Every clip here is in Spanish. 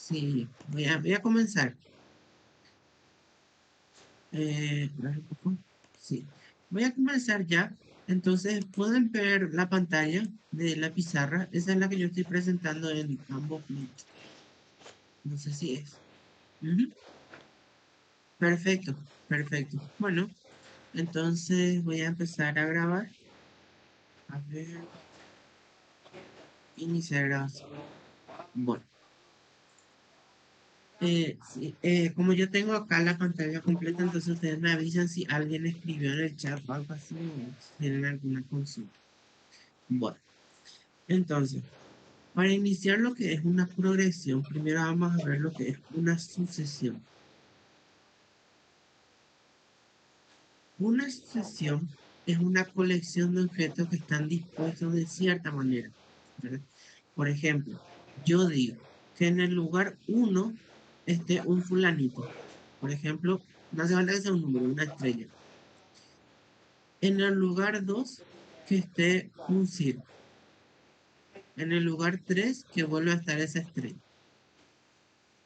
Sí, voy a comenzar. Un poco. Sí, voy a comenzar ya. Entonces, pueden ver la pantalla de la pizarra. Esa es la que yo estoy presentando en ambos Meet. No sé si es. Ujú. Perfecto, perfecto. Bueno, entonces voy a empezar a grabar. A ver, iniciar grabación. Bueno. Sí, como yo tengo acá la pantalla completa, entonces ustedes me avisan si alguien escribió en el chat o algo así o si tienen alguna consulta. Bueno, entonces, para iniciar lo que es una progresión, primero vamos a ver lo que es una sucesión. Una sucesión es una colección de objetos que están dispuestos de cierta manera, ¿verdad? Por ejemplo, yo digo que en el lugar uno esté un fulanito. Por ejemplo, no hace falta que sea un número, una estrella. En el lugar 2 que esté un circo. En el lugar 3 que vuelva a estar esa estrella.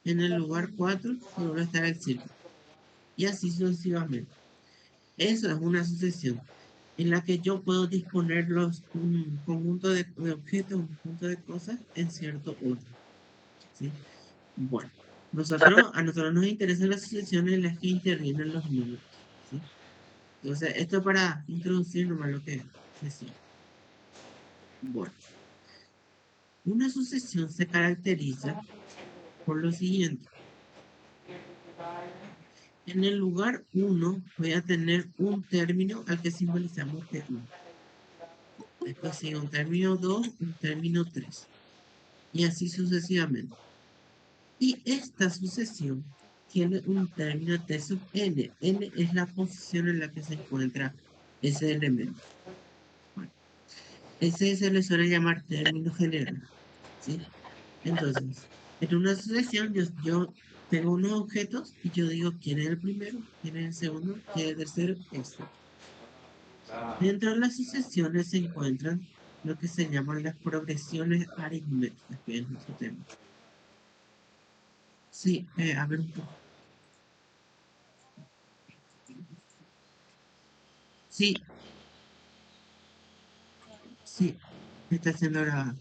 En el lugar 4 que vuelva a estar el circo. Y así sucesivamente. Eso es una sucesión en la que yo puedo disponer un conjunto de objetos, un conjunto de cosas en cierto orden. ¿Sí? Bueno, a nosotros nos interesan las sucesiones en las que intervienen los números. ¿Sí? Entonces, esto para introducir nomás lo que es sucesión. Bueno, una sucesión se caracteriza por lo siguiente. En el lugar 1 voy a tener un término al que simbolizamos T1. Después sigue un término 2, un término 3. Y así sucesivamente. Y esta sucesión tiene un término T sub n. N es la posición en la que se encuentra ese elemento. Bueno, ese se le suele llamar término general. ¿Sí? Entonces, en una sucesión yo tengo unos objetos y yo digo quién es el primero, quién es el segundo, quién es el tercero, etc. Dentro de las sucesiones se encuentran lo que se llaman las progresiones aritméticas, que es nuestro tema. Sí, a ver un poco. Sí, sí, está siendo grabado.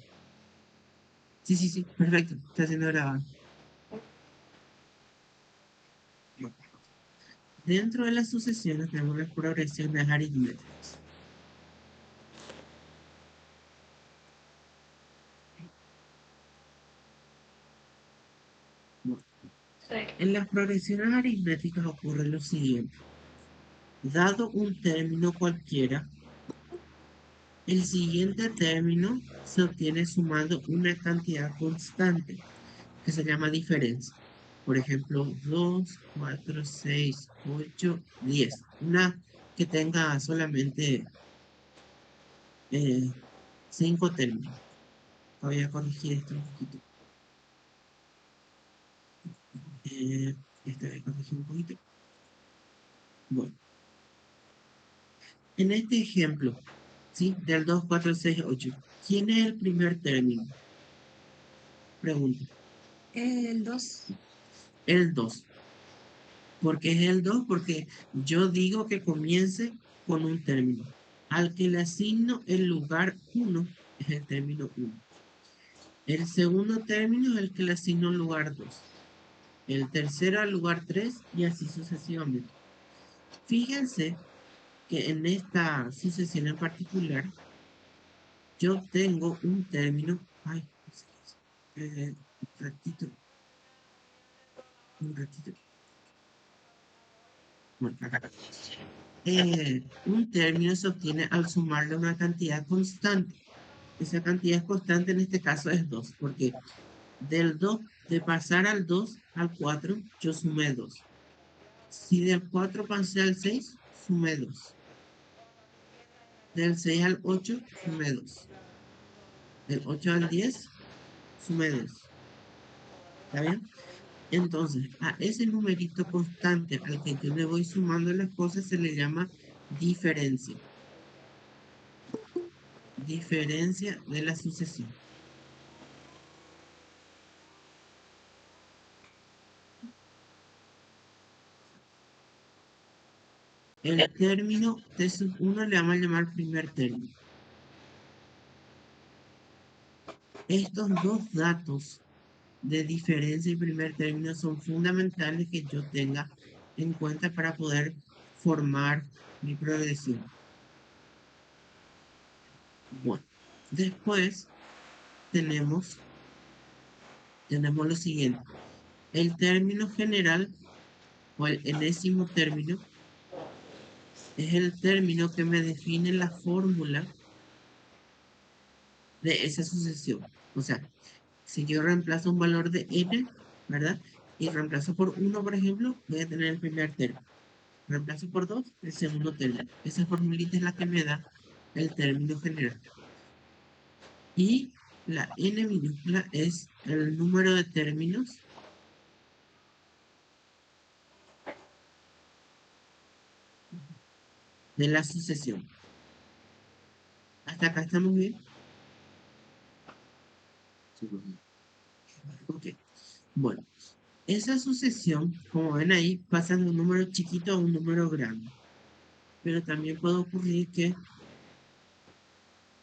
Sí, sí, sí, perfecto, está siendo grabado. Dentro de las sucesiones tenemos las progresiones aritméticas. Bueno, en las progresiones aritméticas ocurre lo siguiente. Dado un término cualquiera, el siguiente término se obtiene sumando una cantidad constante que se llama diferencia. Por ejemplo, 2, 4, 6, 8, 10. Una que tenga solamente 5 términos. Voy a corregir esto un poquito. Este voy a corregir un poquito. Bueno, en este ejemplo, ¿sí? Del 2, 4, 6, 8. ¿Quién es el primer término? Pregunta. El 2. El 2. ¿Por qué es el 2? Porque yo digo que comience con un término. Al que le asigno el lugar 1 es el término 1. El segundo término es el que le asigno el lugar 2. El tercero al lugar 3 y así sucesivamente. Fíjense que en esta sucesión en particular, yo tengo un término. Ay, un ratito, un ratito. Bueno, acá. Un término se obtiene al sumarle una cantidad constante. Esa cantidad constante en este caso es 2, porque del 2, de pasar al 2 al 4, yo sumé 2. Si del 4 pasé al 6, sumé 2. Del 6 al 8, sumé 2. Del 8 al 10, sumé 2. ¿Está bien? Entonces, a ese numerito constante al que yo le voy sumando las cosas se le llama diferencia. Diferencia de la sucesión. el término T sub 1 le vamos a llamar primer término. Estos dos datos de diferencia y primer término son fundamentales que yo tenga en cuenta para poder formar mi progresión. Bueno, después tenemos lo siguiente. El término general o el enésimo término es el término que me define la fórmula de esa sucesión. O sea, si yo reemplazo un valor de n, ¿verdad? Y reemplazo por 1, por ejemplo, voy a tener el primer término. Reemplazo por 2, el segundo término. Esa formulita es la que me da el término general. Y la n minúscula es el número de términos de la sucesión. ¿Hasta acá estamos bien? Ok. Bueno, esa sucesión, como ven ahí, pasa de un número chiquito a un número grande. Pero también puede ocurrir que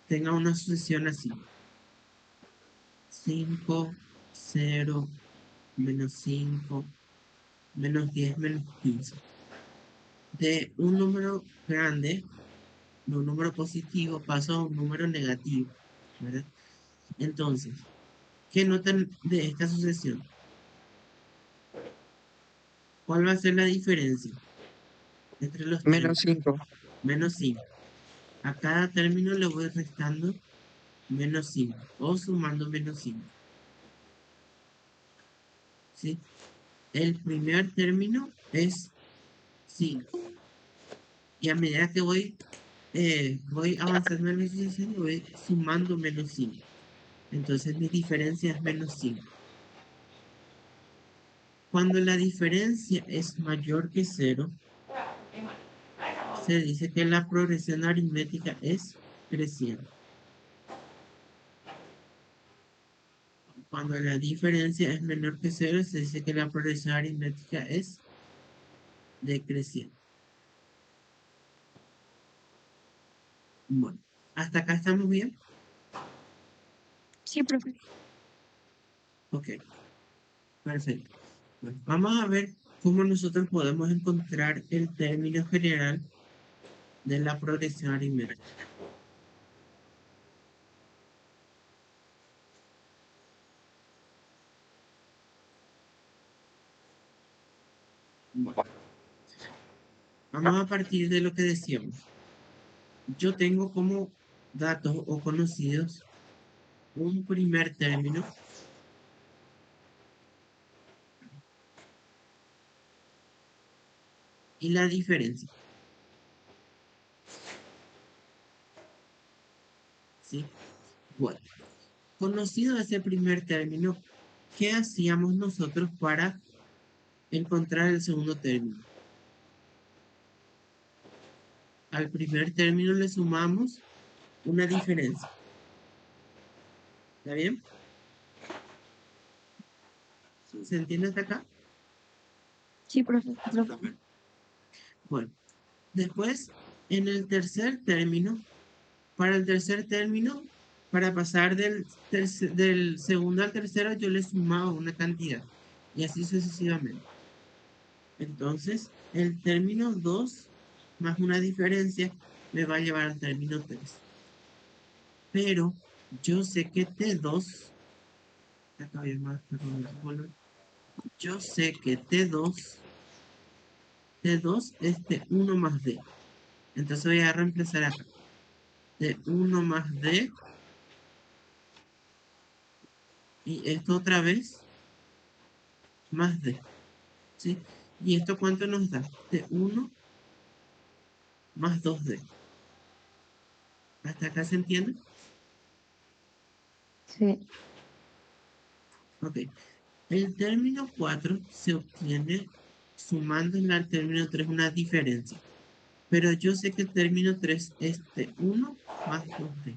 tenga una sucesión así. 5, 0, menos 5, menos 10, menos 15. De un número grande, de un número positivo, paso a un número negativo, ¿verdad? Entonces, ¿qué notan de esta sucesión? ¿Cuál va a ser la diferencia entre los Menos términos? 5. Menos 5. A cada término le voy restando menos 5 o sumando menos 5. ¿Sí? El primer término es 5. Y a medida que voy avanzando en la sucesión, voy sumando menos 5. Entonces mi diferencia es menos 5. Cuando la diferencia es mayor que 0, se dice que la progresión aritmética es creciente. Cuando la diferencia es menor que 0, se dice que la progresión aritmética es decreciente. Bueno, ¿hasta acá estamos bien? Sí, profe. Ok, perfecto. Bueno, vamos a ver cómo nosotros podemos encontrar el término general de la progresión aritmética. Bueno, vamos a partir de lo que decíamos. Yo tengo como datos o conocidos un primer término y la diferencia. ¿Sí? Bueno, conocido ese primer término, ¿qué hacíamos nosotros para encontrar el segundo término? Al primer término le sumamos una diferencia. ¿Está bien? ¿Se entiende hasta acá? Sí, profe. Bueno, después, en el tercer término, para el tercer término, para pasar del segundo al tercero, yo le sumaba una cantidad. Y así sucesivamente. Entonces, el término 2 más una diferencia me va a llevar al término 3. Pero yo sé que T2, acá había más, perdón, yo sé que T2 es T1 más D. Entonces voy a reemplazar acá. T1 más D. Y esto otra vez más D. ¿Sí? ¿Y esto cuánto nos da? T1 más 2D. ¿Hasta acá se entiende? Sí. Ok. El término 4 se obtiene sumando al término 3 una diferencia. Pero yo sé que el término 3 es T1 más 2D.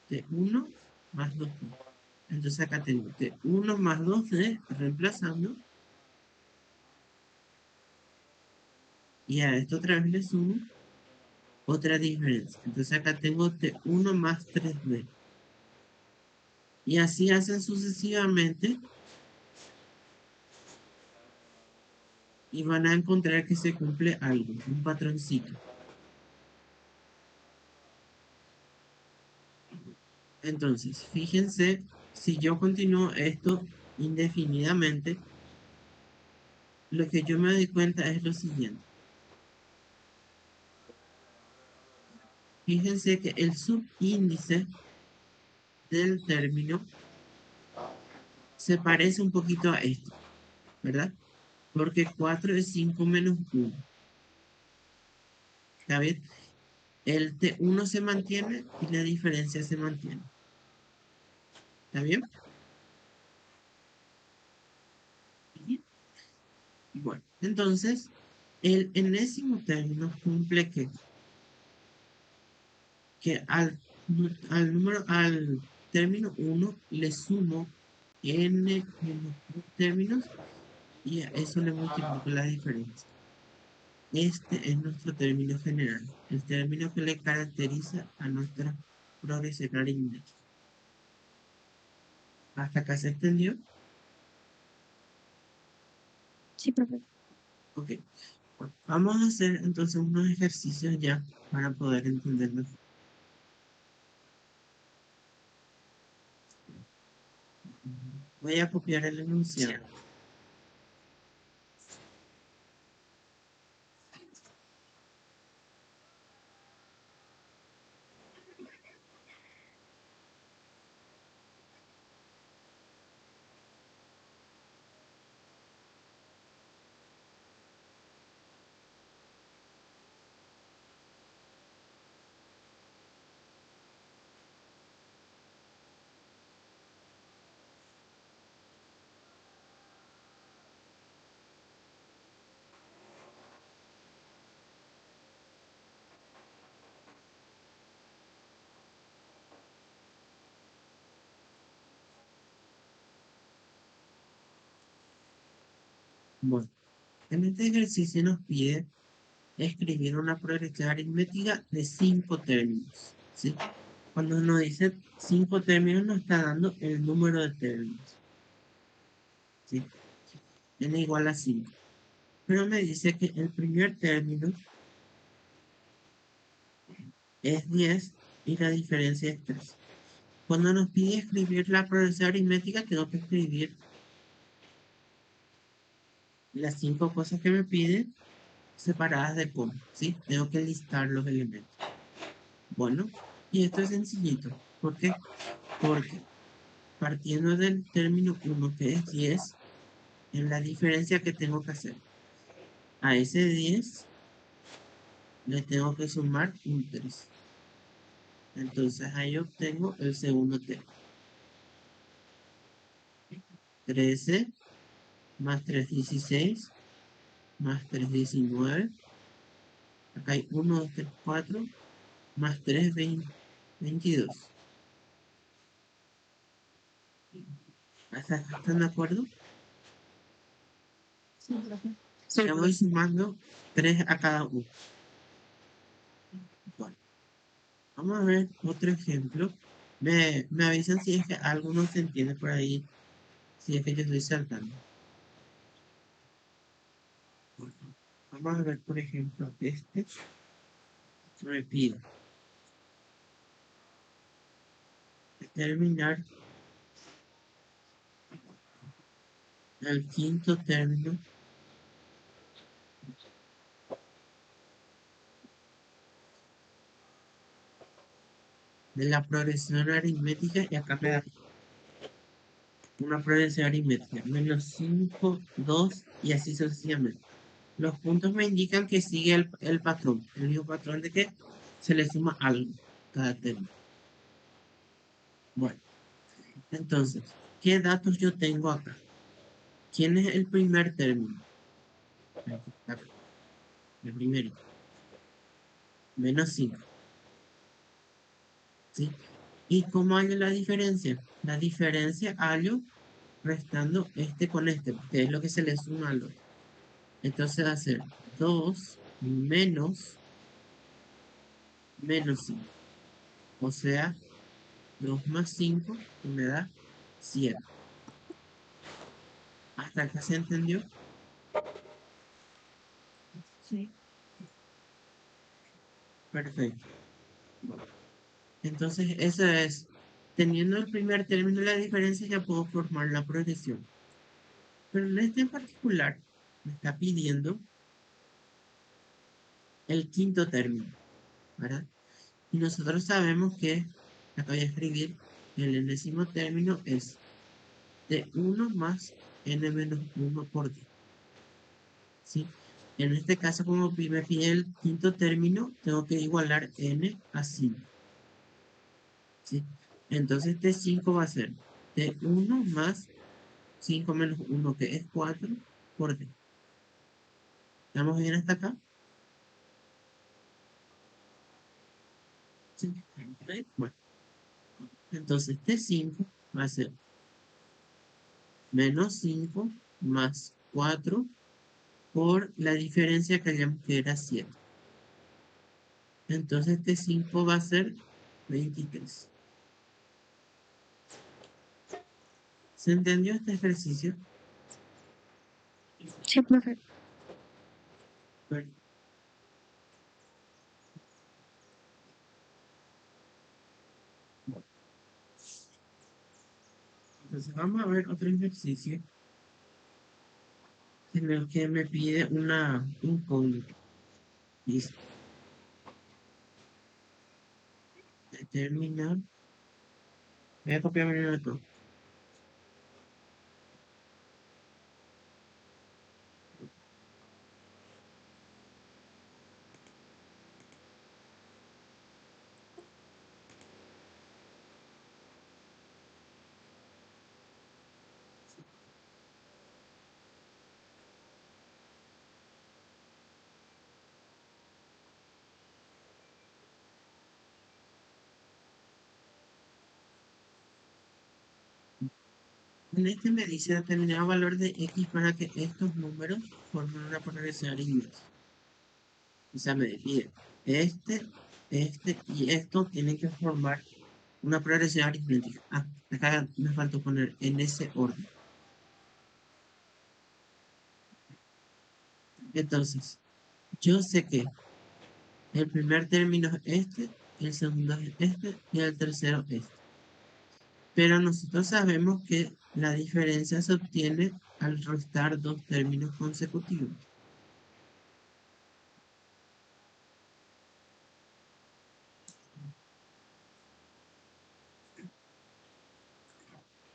T1 más 2D. Entonces acá tengo T1 más 2D reemplazando. Y a esto otra vez le sumo otra diferencia. Entonces acá tengo T1 más 3B. Y así hacen sucesivamente y van a encontrar que se cumple algo, un patroncito. Entonces, fíjense, si yo continúo esto indefinidamente, lo que yo me doy cuenta es lo siguiente. Fíjense que el subíndice del término se parece un poquito a esto, ¿verdad? Porque 4 es 5 menos 1. ¿Está bien? El T1 se mantiene y la diferencia se mantiene. ¿Está bien? Bueno, entonces, el enésimo término cumple que al término 1 le sumo n menos 2 términos y a eso le multiplico la diferencia. Este es nuestro término general, el término que le caracteriza a nuestra progresión aritmética. ¿Hasta acá se entendió? Sí, profe. Ok. Bueno, vamos a hacer entonces unos ejercicios ya para poder entenderlo. Voy a copiar el enunciado. Bueno, en este ejercicio nos pide escribir una progresión aritmética de 5 términos, ¿sí? Cuando nos dice 5 términos, nos está dando el número de términos, ¿sí? N igual a 5. Pero me dice que el primer término es 10 y la diferencia es 3. Cuando nos pide escribir la progresión aritmética, tengo que escribir las 5 cosas que me pide separadas de coma, ¿sí? Tengo que listar los elementos. Bueno, y esto es sencillito. ¿Por qué? Porque partiendo del término 1 que es 10, en la diferencia que tengo que hacer. A ese 10 le tengo que sumar un 3. Entonces ahí obtengo el segundo término. 13 más 3, 16, más 3, 19. Acá hay 1, 2, 3, 4, más 3, 20, 22. ¿Están de acuerdo? Sí, profe. Le voy sumando 3 a cada uno. Bueno, vamos a ver otro ejemplo. Me avisan si es que algo no se entiende por ahí, si es que yo estoy saltando. Bueno, vamos a ver, por ejemplo, este. Me pide determinar el quinto término de la progresión aritmética y acá me da una progresión aritmética, menos 5, 2 y así sucesivamente. Los puntos me indican que sigue el patrón, el mismo patrón de que se le suma algo cada término. Bueno, entonces, ¿qué datos yo tengo acá? ¿Quién es el primer término? Acá, el primero, menos 5. ¿Sí? ¿Y cómo hallo la diferencia? La diferencia hallo restando este con este, que es lo que se le suma al otro. Entonces va a ser 2 menos 5. O sea, 2 más 5 me da 7. ¿Hasta acá se entendió? Sí. Perfecto. Bueno, entonces, eso es. Teniendo el primer término de la diferencia, ya puedo formar la progresión. Pero en este en particular, me está pidiendo el quinto término, ¿verdad? Y nosotros sabemos que, acá voy a escribir, el enésimo término es de 1 más n menos 1 por 10. ¿Sí? En este caso, como me pide el quinto término, tengo que igualar n a 5. ¿Sí? Entonces, este 5 va a ser de 1 más 5 menos 1, que es 4, por 10. ¿Estamos bien hasta acá? Sí. Bueno, entonces este 5 va a ser menos 5 más 4 por la diferencia que habíamos que era 7. Entonces este 5 va a ser 23. ¿Se entendió este ejercicio? Sí, profe. Bueno, entonces vamos a ver otro ejercicio en el que me pide una incógnita. Dice, determinar, voy a copiar mi método. En este me dice determinar valor de x para que estos números formen una progresión aritmética. O sea, me pide este y esto tienen que formar una progresión aritmética. Ah, acá me faltó poner en ese orden. Entonces, yo sé que el primer término es este, el segundo es este y el tercero este. Pero nosotros sabemos que la diferencia se obtiene al restar dos términos consecutivos.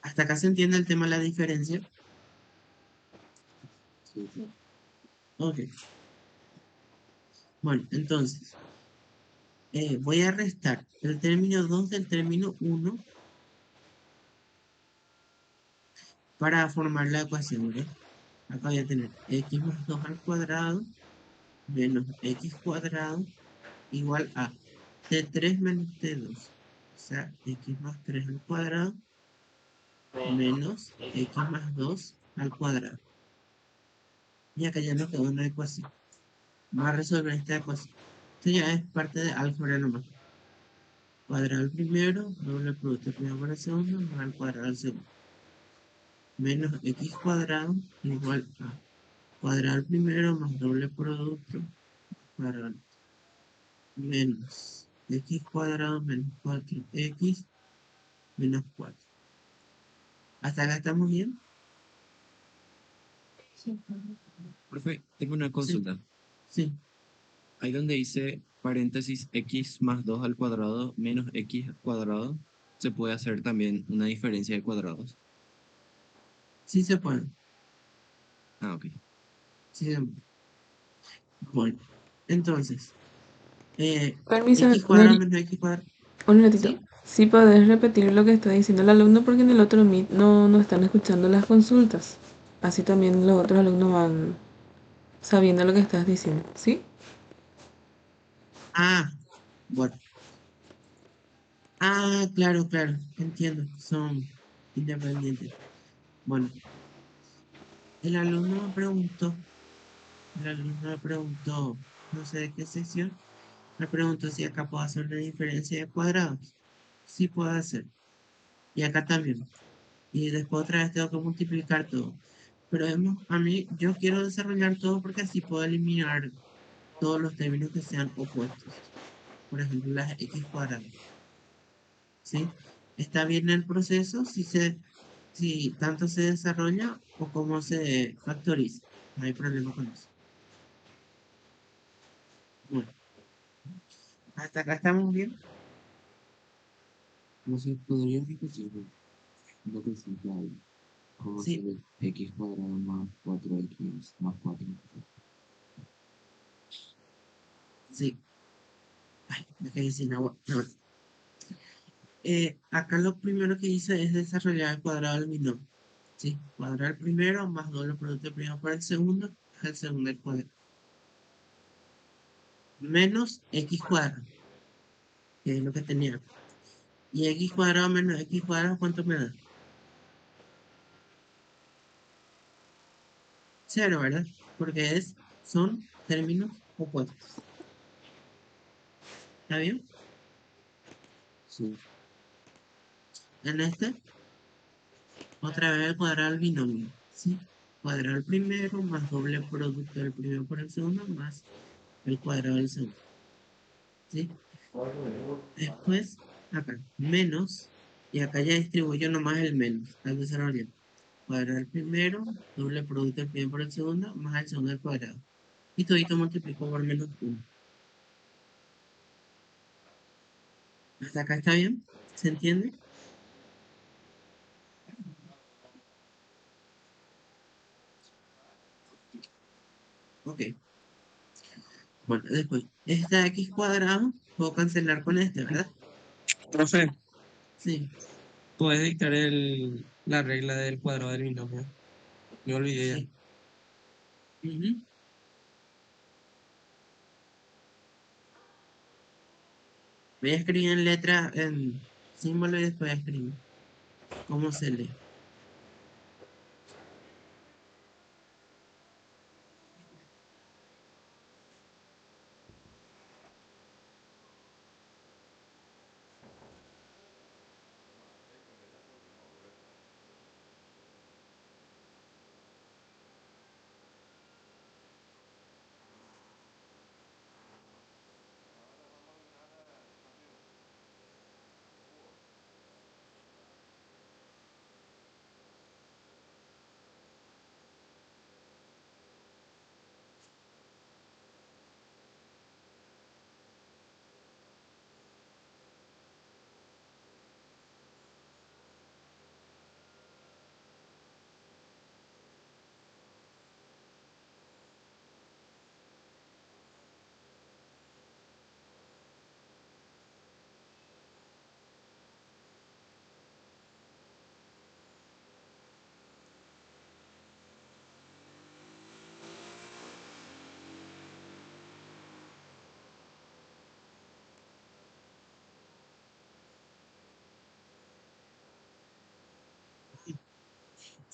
¿Hasta acá se entiende el tema de la diferencia? Sí, sí. Ok. Bueno, entonces, voy a restar el término 2 del término 1 para formar la ecuación, ¿verdad? Acá voy a tener x más 2 al cuadrado menos x cuadrado igual a t3 menos t2. O sea, x más 3 al cuadrado menos x más 2 al cuadrado. Y acá ya nos queda una ecuación. Vamos a resolver esta ecuación. Esto ya es parte de álgebra nomás. Cuadrado al primero, doble producto primero por el segundo, más al cuadrado al segundo. Menos x cuadrado igual a cuadrado al primero más doble producto cuadrado menos x cuadrado menos 4x menos 4. ¿Hasta acá estamos bien? Sí, profe. Profe, tengo una Sí, consulta. sí. Ahí donde dice paréntesis x más 2 al cuadrado menos x al cuadrado, se puede hacer también una diferencia de cuadrados. Sí se puede. Ah, ok. Sí se puede. Bueno, entonces, Permiso, x cuadrado Neri, menos x cuadrado. un minutito. ¿Sí? Sí podés repetir lo que está diciendo el alumno porque en el otro Meet no están escuchando las consultas. Así también los otros alumnos van sabiendo lo que estás diciendo, ¿sí? Ah, bueno. Ah, claro, claro. Entiendo. Son independientes. Bueno, el alumno me preguntó, el alumno me preguntó. no sé de qué sección, me pregunto si acá puedo hacer la diferencia de cuadrados. Sí puedo hacer. Y acá también. Y después otra vez tengo que multiplicar todo. Pero a mí, yo quiero desarrollar todo porque así puedo eliminar todos los términos que sean opuestos. Por ejemplo, las x cuadradas. ¿Sí? Está bien el proceso si tanto se desarrolla o cómo se factoriza. No hay problema con eso. Bueno, hasta acá estamos bien. No sé, ¿podría repetir lo que hiciste ahí? ¿Cómo hacer Sí, x cuadrado más 4x más 4? sí. Ay, me quedé sin agua. No. Acá lo primero que hice es desarrollar el cuadrado del binomio. ¿Sí? Cuadrar el primero más doble producto del primero por el segundo, es el segundo al cuadrado. Menos x cuadrado, que es lo que tenía. Y x cuadrado menos x cuadrado, ¿cuánto me da? 0, ¿verdad? Porque son términos opuestos. ¿Está bien? Sí. En este, otra vez el cuadrado del binomio. ¿Sí? Cuadrar el primero más doble producto del primero por el segundo más el cuadrado del segundo. ¿Sí? Después, acá, menos, y acá ya distribuyo nomás el menos al desarrollo. Cuadrar el primero, doble producto del primero por el segundo, más el segundo al cuadrado. Y todito multiplico por menos 1. ¿Hasta acá está bien? ¿Se entiende? Ok. Bueno, después, esta x cuadrado, puedo cancelar con este, ¿verdad? Profe, Sí, ¿puedes dictar la regla del cuadrado del binomio? Me olvidé ya. sí. Ujú. Voy a escribir en letra, en símbolo y después escribir cómo se lee.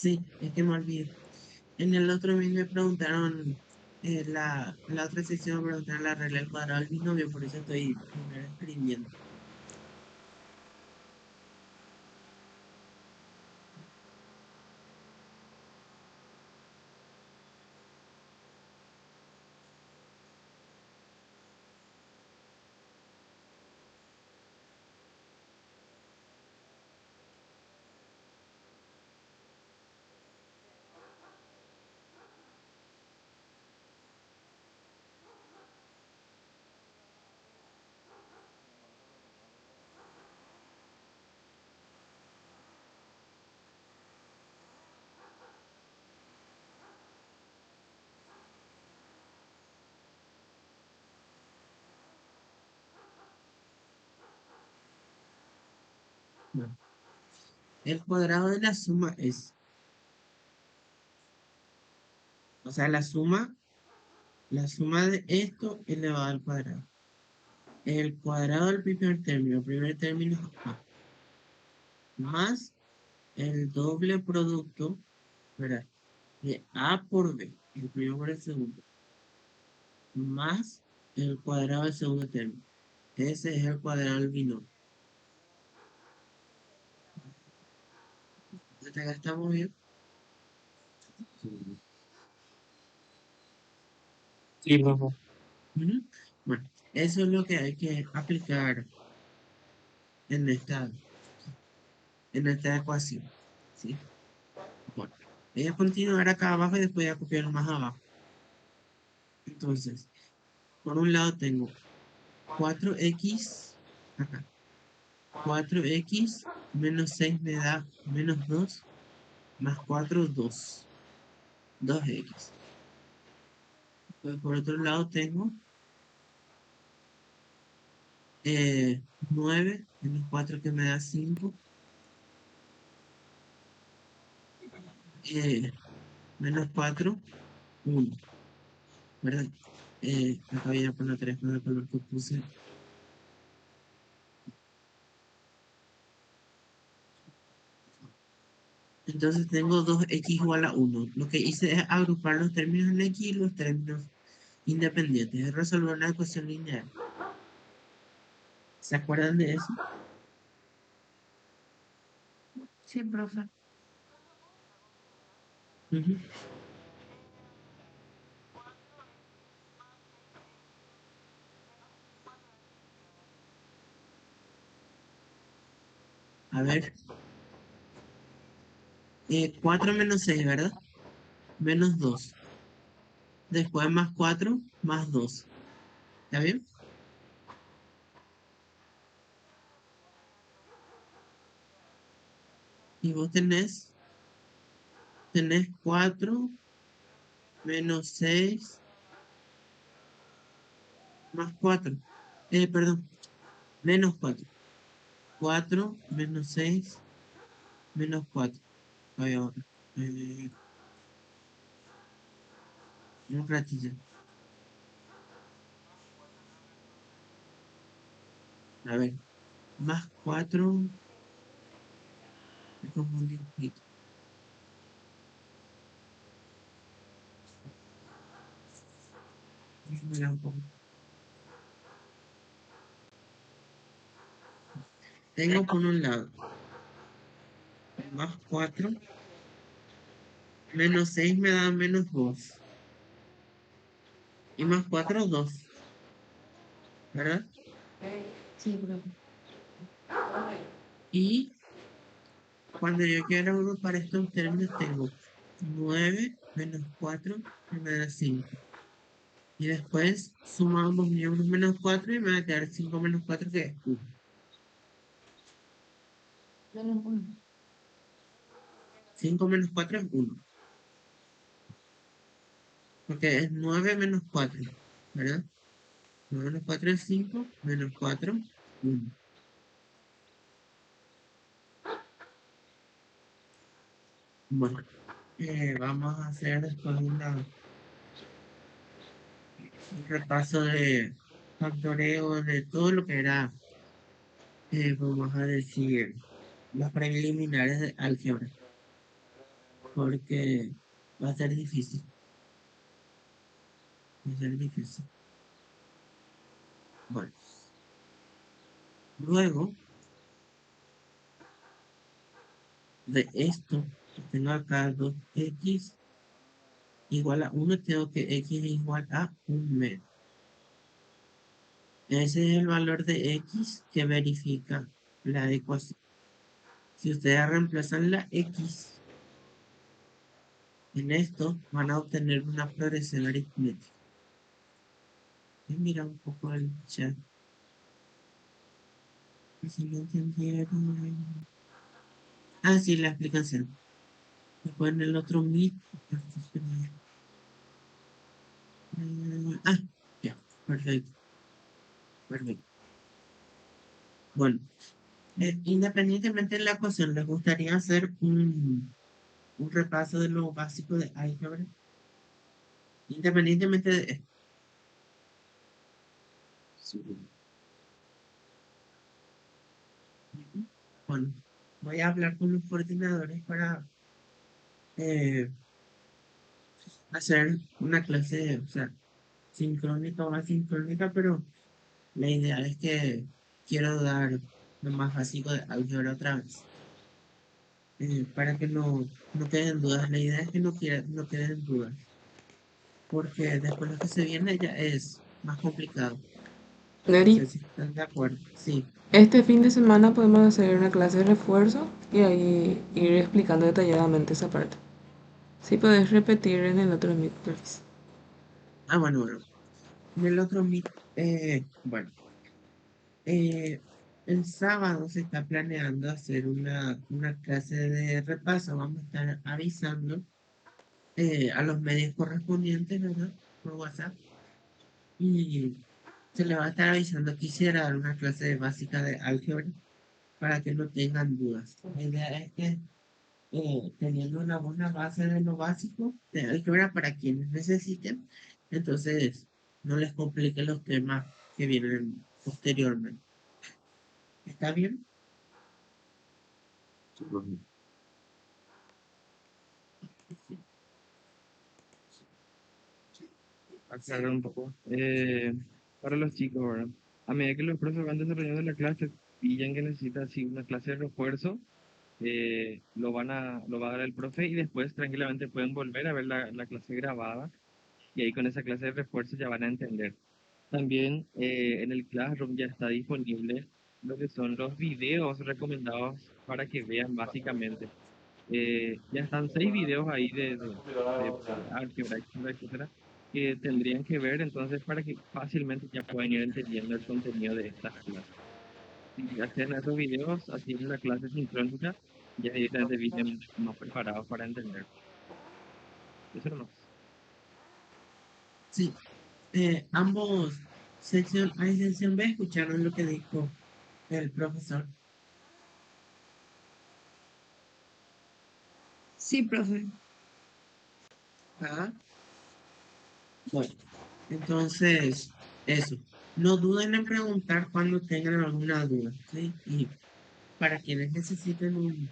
Sí, es que me olvidé. En el otro video me preguntaron, la otra sección me preguntaron la regla del cuadrado del binomio, por eso estoy primero escribiendo. Bueno, el cuadrado de la suma es, o sea, la suma de esto elevado al cuadrado. El cuadrado del primer término es a, más el doble producto, ¿verdad? De a por b, el primero por el segundo, más el cuadrado del segundo término. Ese es el cuadrado del binomio. ¿Hasta acá estamos bien? Sí, profe. Ujú. Bueno, eso es lo que hay que aplicar en esta ecuación. ¿Sí? Bueno, voy a continuar acá abajo y después voy a copiar más abajo. Entonces, por un lado tengo 4x acá. 4x menos 6 me da menos 2 más 4, 2. 2x. Por otro lado tengo 9 menos 4 que me da 5. Menos 4, 1. ¿Verdad? Acá voy a poner 3 con el color que puse. Entonces tengo 2x igual a 1. Lo que hice es agrupar los términos en x y los términos independientes. Es resolver una ecuación lineal. ¿Se acuerdan de eso? Sí, profe. Ujú. A ver. 4 menos 6, ¿verdad? Menos 2. Después más 4 más 2. ¿Está bien? Y vos tenés 4 menos 6 más 4. Perdón, menos 4. 4 menos 6 menos 4. Voy ahora. Eh, un ratito. A ver. Más 4. Me confundí un poquito. Mira un poco. Tengo por un lado más 4 menos 6 me da menos 2. Y más 4, 2. ¿Verdad? Sí, profe. Y cuando yo quiero agrupar estos términos, tengo 9 menos 4 que me da 5. Y después sumamos mi 1 menos 4 y me va a quedar 5 menos 4 que es 1. Menos 1. 5 menos 4 es 1. Porque es 9 menos 4. ¿Verdad? 9 menos 4 es 5, menos 4, 1. Bueno, vamos a hacer después un repaso de factoreo de todo lo que era, vamos a decir, las preliminares de álgebra, porque va a ser difícil. Va a ser difícil. Bueno, luego de esto, que tengo acá 2x igual a 1, tengo que x es igual a 1 medio. Ese es el valor de x que verifica la ecuación. Si ustedes reemplazan la x en esto, van a obtener una progresión aritmética. Voy a mirar un poco el chat. Si no entendieron. Ah, sí, la explicación. Después en el otro mit. Ah, ya, perfecto, perfecto. Bueno, independientemente de la ecuación, ¿les gustaría hacer un repaso de lo básico de álgebra? Independientemente de esto. Bueno, voy a hablar con los coordinadores para eh, hacer una clase, o sea, sincrónica o asincrónica, pero la idea es que quiero dar lo más básico de álgebra otra vez, para que no queden dudas. La idea es que no queden dudas, porque después lo que se viene ya es más complicado. No Neri, sé si están de acuerdo. Sí, este fin de semana podemos hacer una clase de refuerzo y ahí ir explicando detalladamente esa parte. Si podés repetir en el otro Meet, please. bueno, bueno. En el otro meet, bueno, eh, el sábado se está planeando hacer una clase de repaso. Vamos a estar avisando a los medios correspondientes, ¿verdad? Por WhatsApp. Y se le va a estar avisando. Quisiera dar una clase básica de álgebra para que no tengan dudas. La idea es que teniendo una buena base de lo básico de álgebra para quienes necesiten, entonces no les complique los temas que vienen posteriormente. ¿Está bien? Sí, profe. Aclarar un poco. Para los chicos, ¿verdad? A medida que los profes van desarrollando la clase, pillan que necesita así una clase de refuerzo, lo va a dar el profe y después tranquilamente pueden volver a ver la clase grabada y ahí con esa clase de refuerzo ya van a entender. También en el Classroom ya está disponible lo que son los videos recomendados para que vean básicamente. Ya están 6 videos ahí de álgebra, etcétera, que tendrían que ver entonces para que fácilmente ya puedan ir entendiendo el contenido de estas clases. Si hacen esos videos, así en la clase sincrónica, ya directamente vienen más preparados para entender. Eso no. Sí. Ambos, sección A y sección B, escucharon lo que dijo el profesor. Sí, profe. ¿Ah? Bueno, entonces, eso. No duden en preguntar cuando tengan alguna duda, ¿sí? Y para quienes necesiten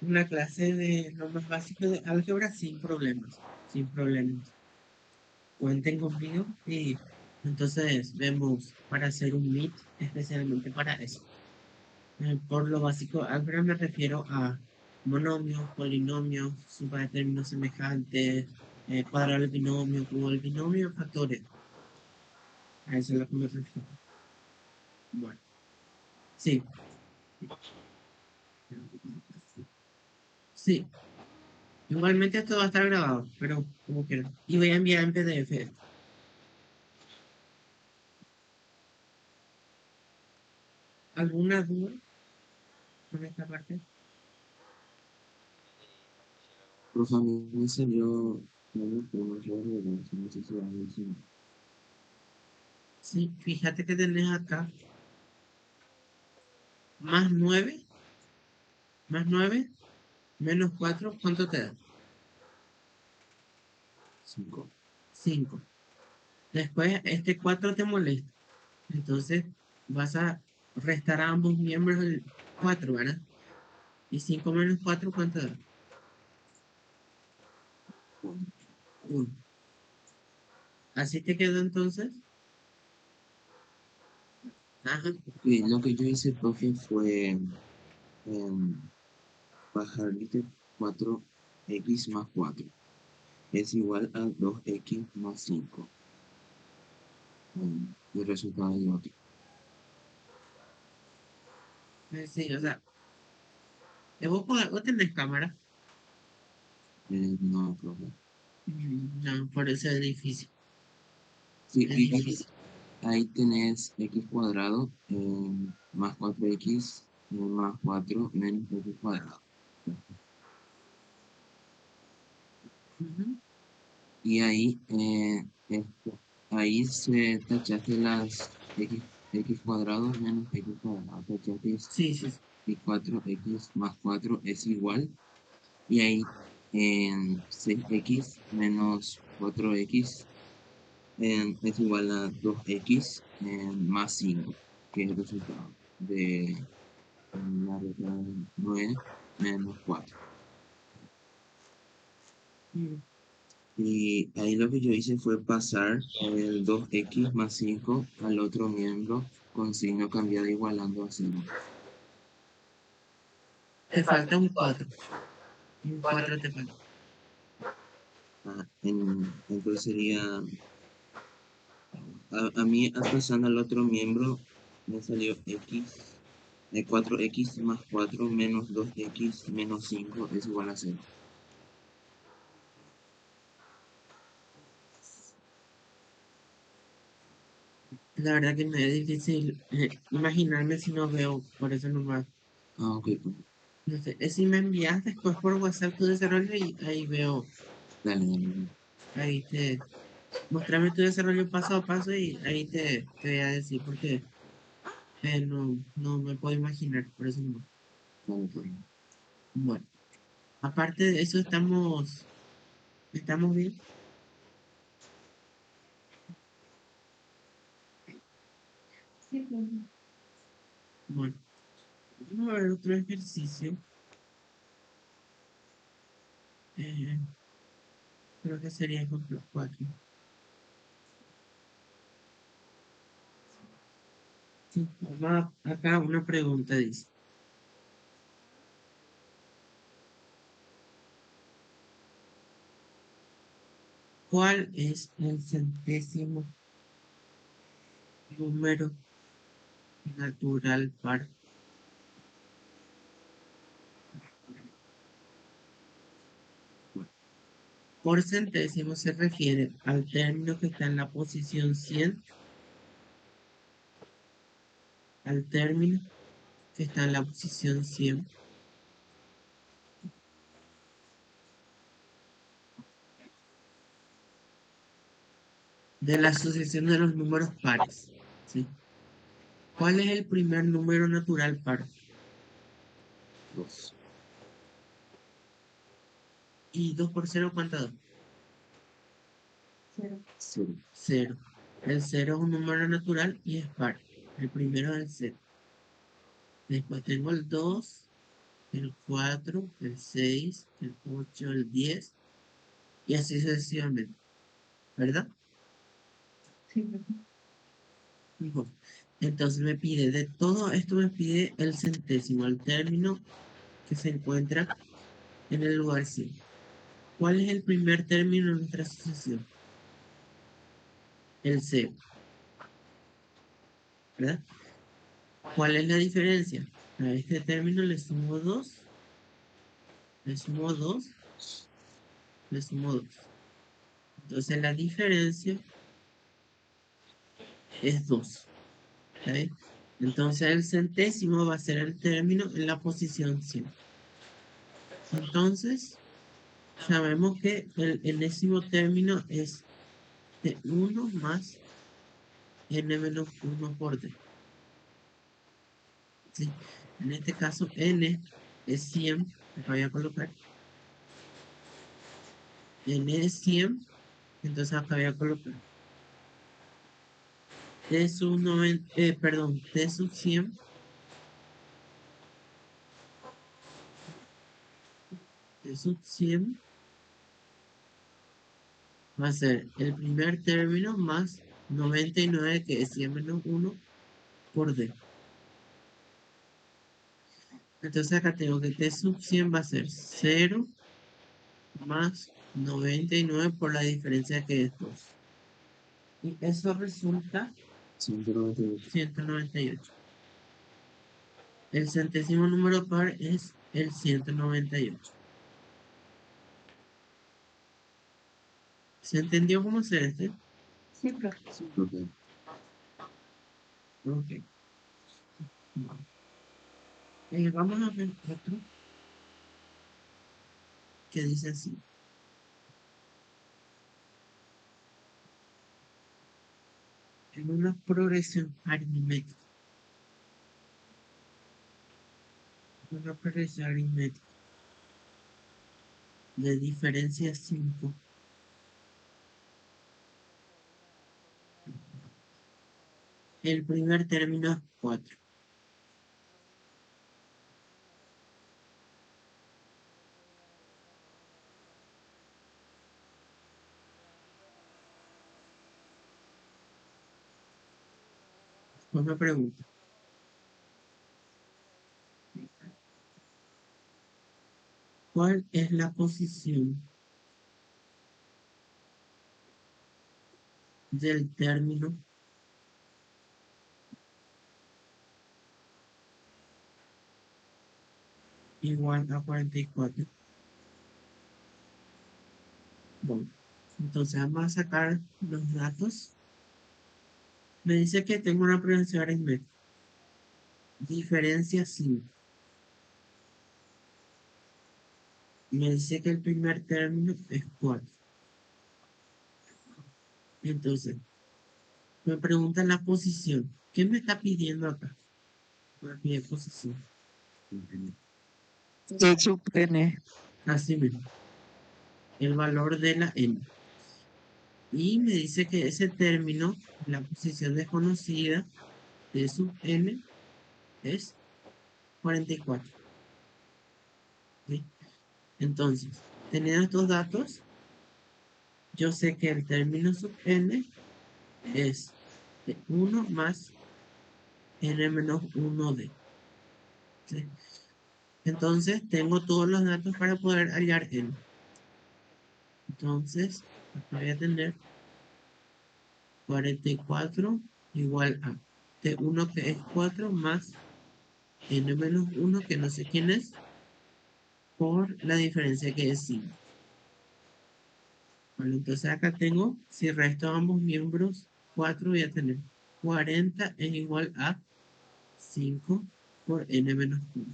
una clase de lo más básico de álgebra, sin problemas, sin problemas. Cuenten conmigo y entonces vemos para hacer un meet especialmente para eso. Por lo básico, álgebra me refiero a monomios, polinomios, suma de términos semejantes, cuadrado del binomio, cubo del binomio, factores. A eso es lo que me refiero. Bueno, sí, sí. Igualmente esto va a estar grabado, pero como quieran. Y voy a enviar en PDF. ¿Alguna duda con esta parte? Profe, a mí me salió un error de no sé si va a decir. Sí, fíjate que tenés acá más 9 más 9 menos 4, ¿cuánto te da? 5. 5. Después, este 4 te molesta. Entonces, vas a restar a ambos miembros el 4, ¿verdad? Y 5 menos 4, ¿cuánto da? 1. ¿Así te quedó entonces? Ajá. Lo que yo hice, profe, fue em, bajar este 4x más 4 es igual a 2x más 5. El resultado de otro. Sí, o sea, vos tenés cámara. No, profe. No, por eso es difícil. Sí, Es y difícil. ahí tenés x cuadrado más 4x más 4 menos x cuadrado. Ujú. Y ahí, ahí se tachaste las x cuadrado menos x cuadrado. Tachaste Sí, sí, sí. y 4x más 4 es igual. Y ahí en 6x menos 4x es igual a 2x más 5, que es el resultado de la regla de 9 menos 4. Mm. Y ahí lo que yo hice fue pasar el 2x más 5 al otro miembro con signo cambiado igualando a 0. Te falta un 4. Un 4 te falta. Entonces sería, a mí pasando al otro miembro me salió x, 4x más 4 menos 2x menos 5 es igual a 0. La verdad que me es difícil imaginarme si no veo, por eso nomás. Ah, ok. No sé, si me envías después por WhatsApp tu desarrollo y ahí veo. Dale, dale. Ahí mostrame tu desarrollo paso a paso y ahí te voy a decir porque no me puedo imaginar, por eso no. Vale, pues. Bueno, aparte de eso estamos bien. Sí, profe. Bueno, vamos a ver otro ejercicio. Eh, creo que sería ejemplo 4. Sí, acá una pregunta dice, ¿cuál es el centésimo número natural par? Por centésimo se refiere al término que está en la posición 100, al término que está en la posición 100 de la asociación de los números pares. ¿Sí? ¿Cuál es el primer número natural par? 2. ¿Y 2 por 0 cuánto da? 0. 0. 0. El 0 es un número natural y es par. El primero es el 0. Después tengo el 2, el 4, el 6, el 8, el 10 y así sucesivamente. ¿Verdad? Sí, profe. Dijo, entonces me pide, de todo esto me pide el centésimo, el término que se encuentra en el lugar 100. ¿Cuál es el primer término de nuestra asociación? El 0, ¿verdad? ¿Cuál es la diferencia? A este término le sumo 2, le sumo 2, le sumo 2. Entonces la diferencia es 2. ¿Está bien? Entonces el centésimo va a ser el término en la posición 100. Entonces, sabemos que el enésimo término es de 1 más n menos 1 por d. ¿Sí? En este caso, n es 100. Acá voy a colocar. N es 100. Entonces acá voy a colocar. T sub 90, perdón, T sub 100. T sub 100 va a ser el primer término más 99, que es 100 menos 1 por d. Entonces acá tengo que T sub 100 va a ser 0 más 99 por la diferencia que es 2. Y eso resulta 198. 198. El centésimo número par es el 198. ¿Se entendió cómo hacer este? Sí, profe. Sí, profe. Ok. Vamos a ver otro que dice así. En una progresión aritmética. Una progresión aritmética de diferencia 5. El primer término es 4. Pues me pregunta, ¿cuál es la posición del término igual a 44? Bueno, entonces vamos a sacar los datos. Me dice que tengo una progresión aritmética. Diferencia 5. Me dice que el primer término es 4. Entonces, me pregunta la posición. ¿Qué me está pidiendo acá? Me pide posición. De sub n. Así mismo. El valor de la n. Y me dice que ese término, la posición desconocida de sub n, es 44. ¿Sí? Entonces, teniendo estos datos, yo sé que el término sub n es de 1 más n menos 1d. ¿Sí? Entonces, tengo todos los datos para poder hallar n. Entonces, acá voy a tener 44 igual a T1 que es 4 más n menos 1 que no sé quién es por la diferencia que es 5. Bueno, entonces acá tengo, si resto ambos miembros 4 voy a tener 40 es igual a 5 por n menos 1.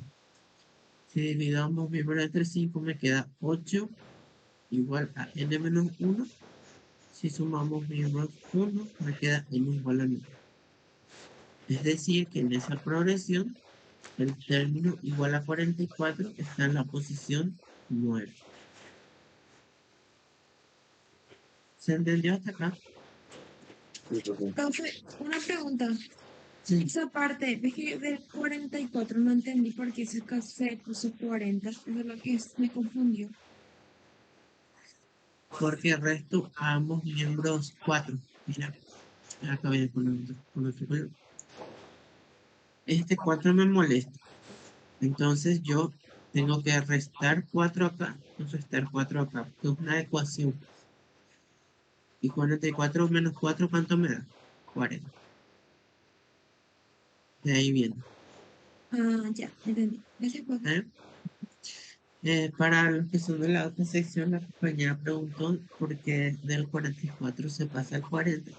Si divido ambos miembros entre 5 me queda 8 igual a n menos 1. Si sumamos miembros 1 me queda n igual a 9. Es decir que en esa progresión el término igual a 44 está en la posición 9. ¿Se entendió hasta acá? Profe, una pregunta. Sí, Esa parte, ves que del 44 no entendí por qué se puso 40. Eso es lo que me confundió. porque resto a ambos miembros 4. Mira, acá voy a poner con otro color. Este 4 me molesta. Entonces yo tengo que restar 4 acá y restar 4 acá. Es una ecuación. Y 44 menos 4, ¿cuánto me da? 40. De ahí viene. Ah, ya, entendí. Gracias, profe. ¿Eh? Para los que son de la otra sección, la compañera preguntó por qué del 44 se pasa al 40.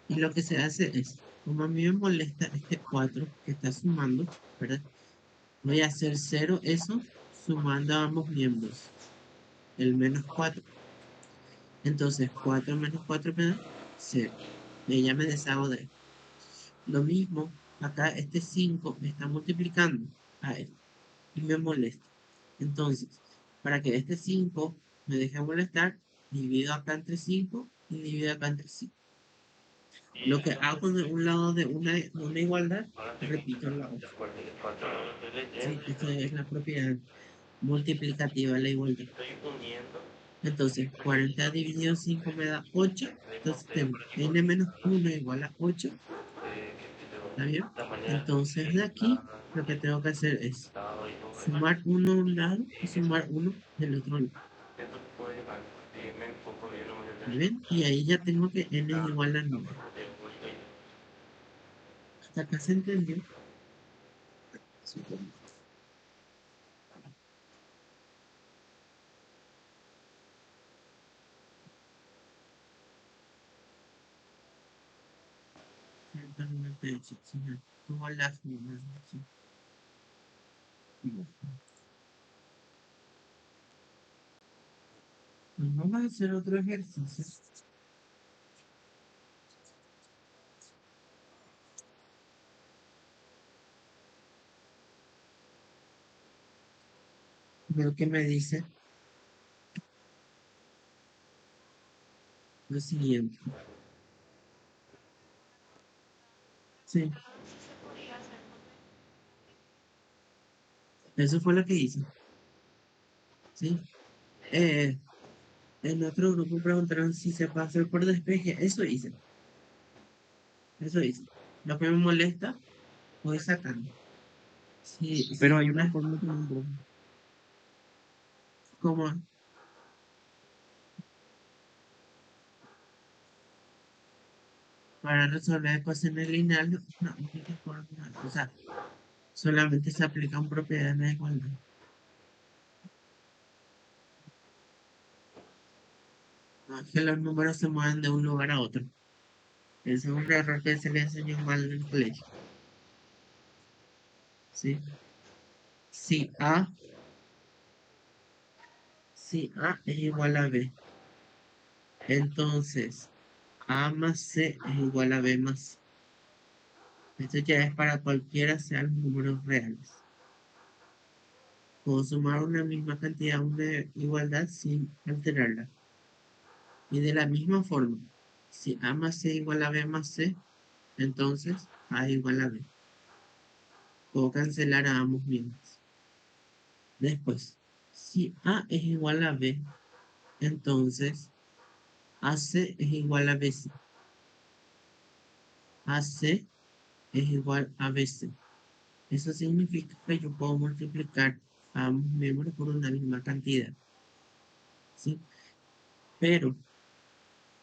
Y lo que se hace es, como a mí me molesta este 4 que está sumando, ¿verdad? Voy a hacer 0 eso sumando a ambos miembros. El menos 4. Entonces 4 menos 4 me da 0. Y ya me deshago de él. Lo mismo, acá este 5 me está multiplicando a él. Y me molesta. Entonces, para que este 5 me deje molestar, divido acá entre 5 y divido acá entre 5. Lo que hago de un lado de una igualdad, repito en la otra. Sí, esta es la propiedad multiplicativa de la igualdad. Entonces, 40 dividido 5 me da 8. Entonces tengo n menos 1 igual a 8. ¿Está bien? Entonces de aquí lo que tengo que hacer es sumar 1 de un lado y sumar 1 del otro lado. ¿Está bien? Y ahí ya tengo que n es igual a 9. ¿Hasta acá se entendió? Supongo. Todas las mismas. ¿Sí? Pues vamos a hacer otro ejercicio. Veo que me dice lo siguiente. Sí, eso fue lo que hice. Sí. En otro grupo preguntaron si se puede hacer por despeje. Eso hice. Eso hice. lo que me molesta, voy sacando. Si Pero es hay una una, forma también, profe. como para resolver ecuaciones lineales, una única forma, o sea, solamente se aplican propiedades de igualdad. No es que los números se mueven de un lugar a otro. Ese es un error que se le enseñó mal en el colegio. ¿Sí? Si A, si A es igual a B, entonces A más C es igual a B más C. Esto ya es para cualquiera sean los números reales. Puedo sumar una misma cantidad, una igualdad sin alterarla. Y de la misma forma, si A más C igual a B más C, entonces A igual a B. Puedo cancelar a ambos miembros. Después, si A es igual a B, entonces AC es igual a BC. AC es igual a BC. Eso significa que yo puedo multiplicar a ambos miembros por una misma cantidad. ¿Sí? Pero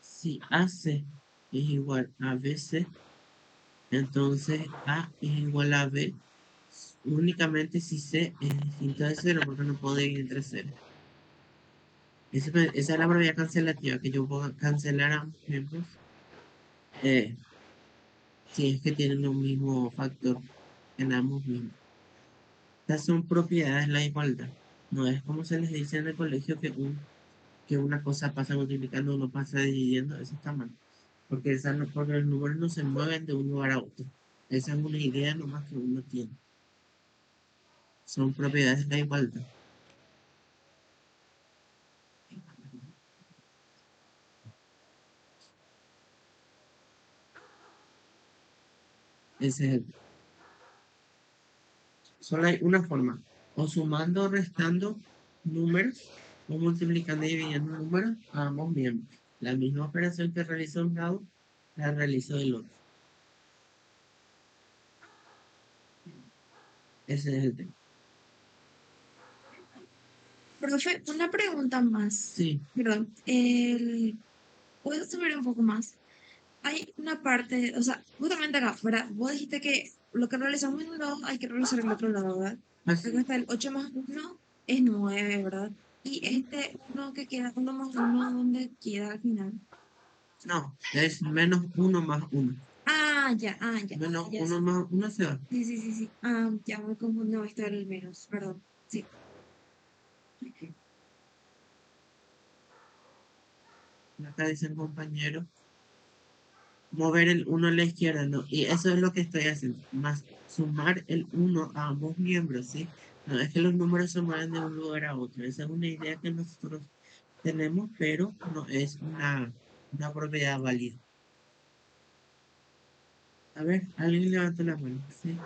si AC es igual a BC, entonces A es igual a B únicamente si C es distinto de 0, porque no puedo ir entre 0. Esa es la probabilidad cancelativa, que yo puedo cancelar a ambos miembros si es que tienen un mismo factor en ambos miembros. Estas son propiedades de la igualdad. No es como se les dice en el colegio que una cosa pasa multiplicando, uno pasa dividiendo, eso está mal. Porque porque los números no se mueven de un lugar a otro. Esa es una idea nomás que uno tiene. Son propiedades de la igualdad. Ese es Solo hay una forma. O sumando o restando números, o multiplicando y dividiendo números a ambos miembros. La misma operación que realiza un lado, la realiza del otro. Ese es el tema. Profe, una pregunta más. Sí, Perdón, ¿puedo subir un poco más? Hay una parte, o sea, justamente acá, ¿verdad? Vos dijiste que lo que realizamos en un lado hay que realizar en el otro lado, ¿verdad? Acá así. está el 8 más 1 es 9, ¿verdad? Y este uno que queda, uno más uno, ¿dónde queda al final? No, es menos uno más uno. Menos Ya, uno sí. más uno se va. Sí, sí, sí, sí. Ya me confundo, esto era el menos, perdón. Sí. Acá dicen compañero, mover el uno a la izquierda, ¿no? Y eso es lo que estoy haciendo. Más sumar el uno a ambos miembros, ¿sí? No es que los números se mueven de un lugar a otro. Esa es una idea que nosotros tenemos, pero no es una propiedad válida. A ver, alguien levanta la mano, ¿sí?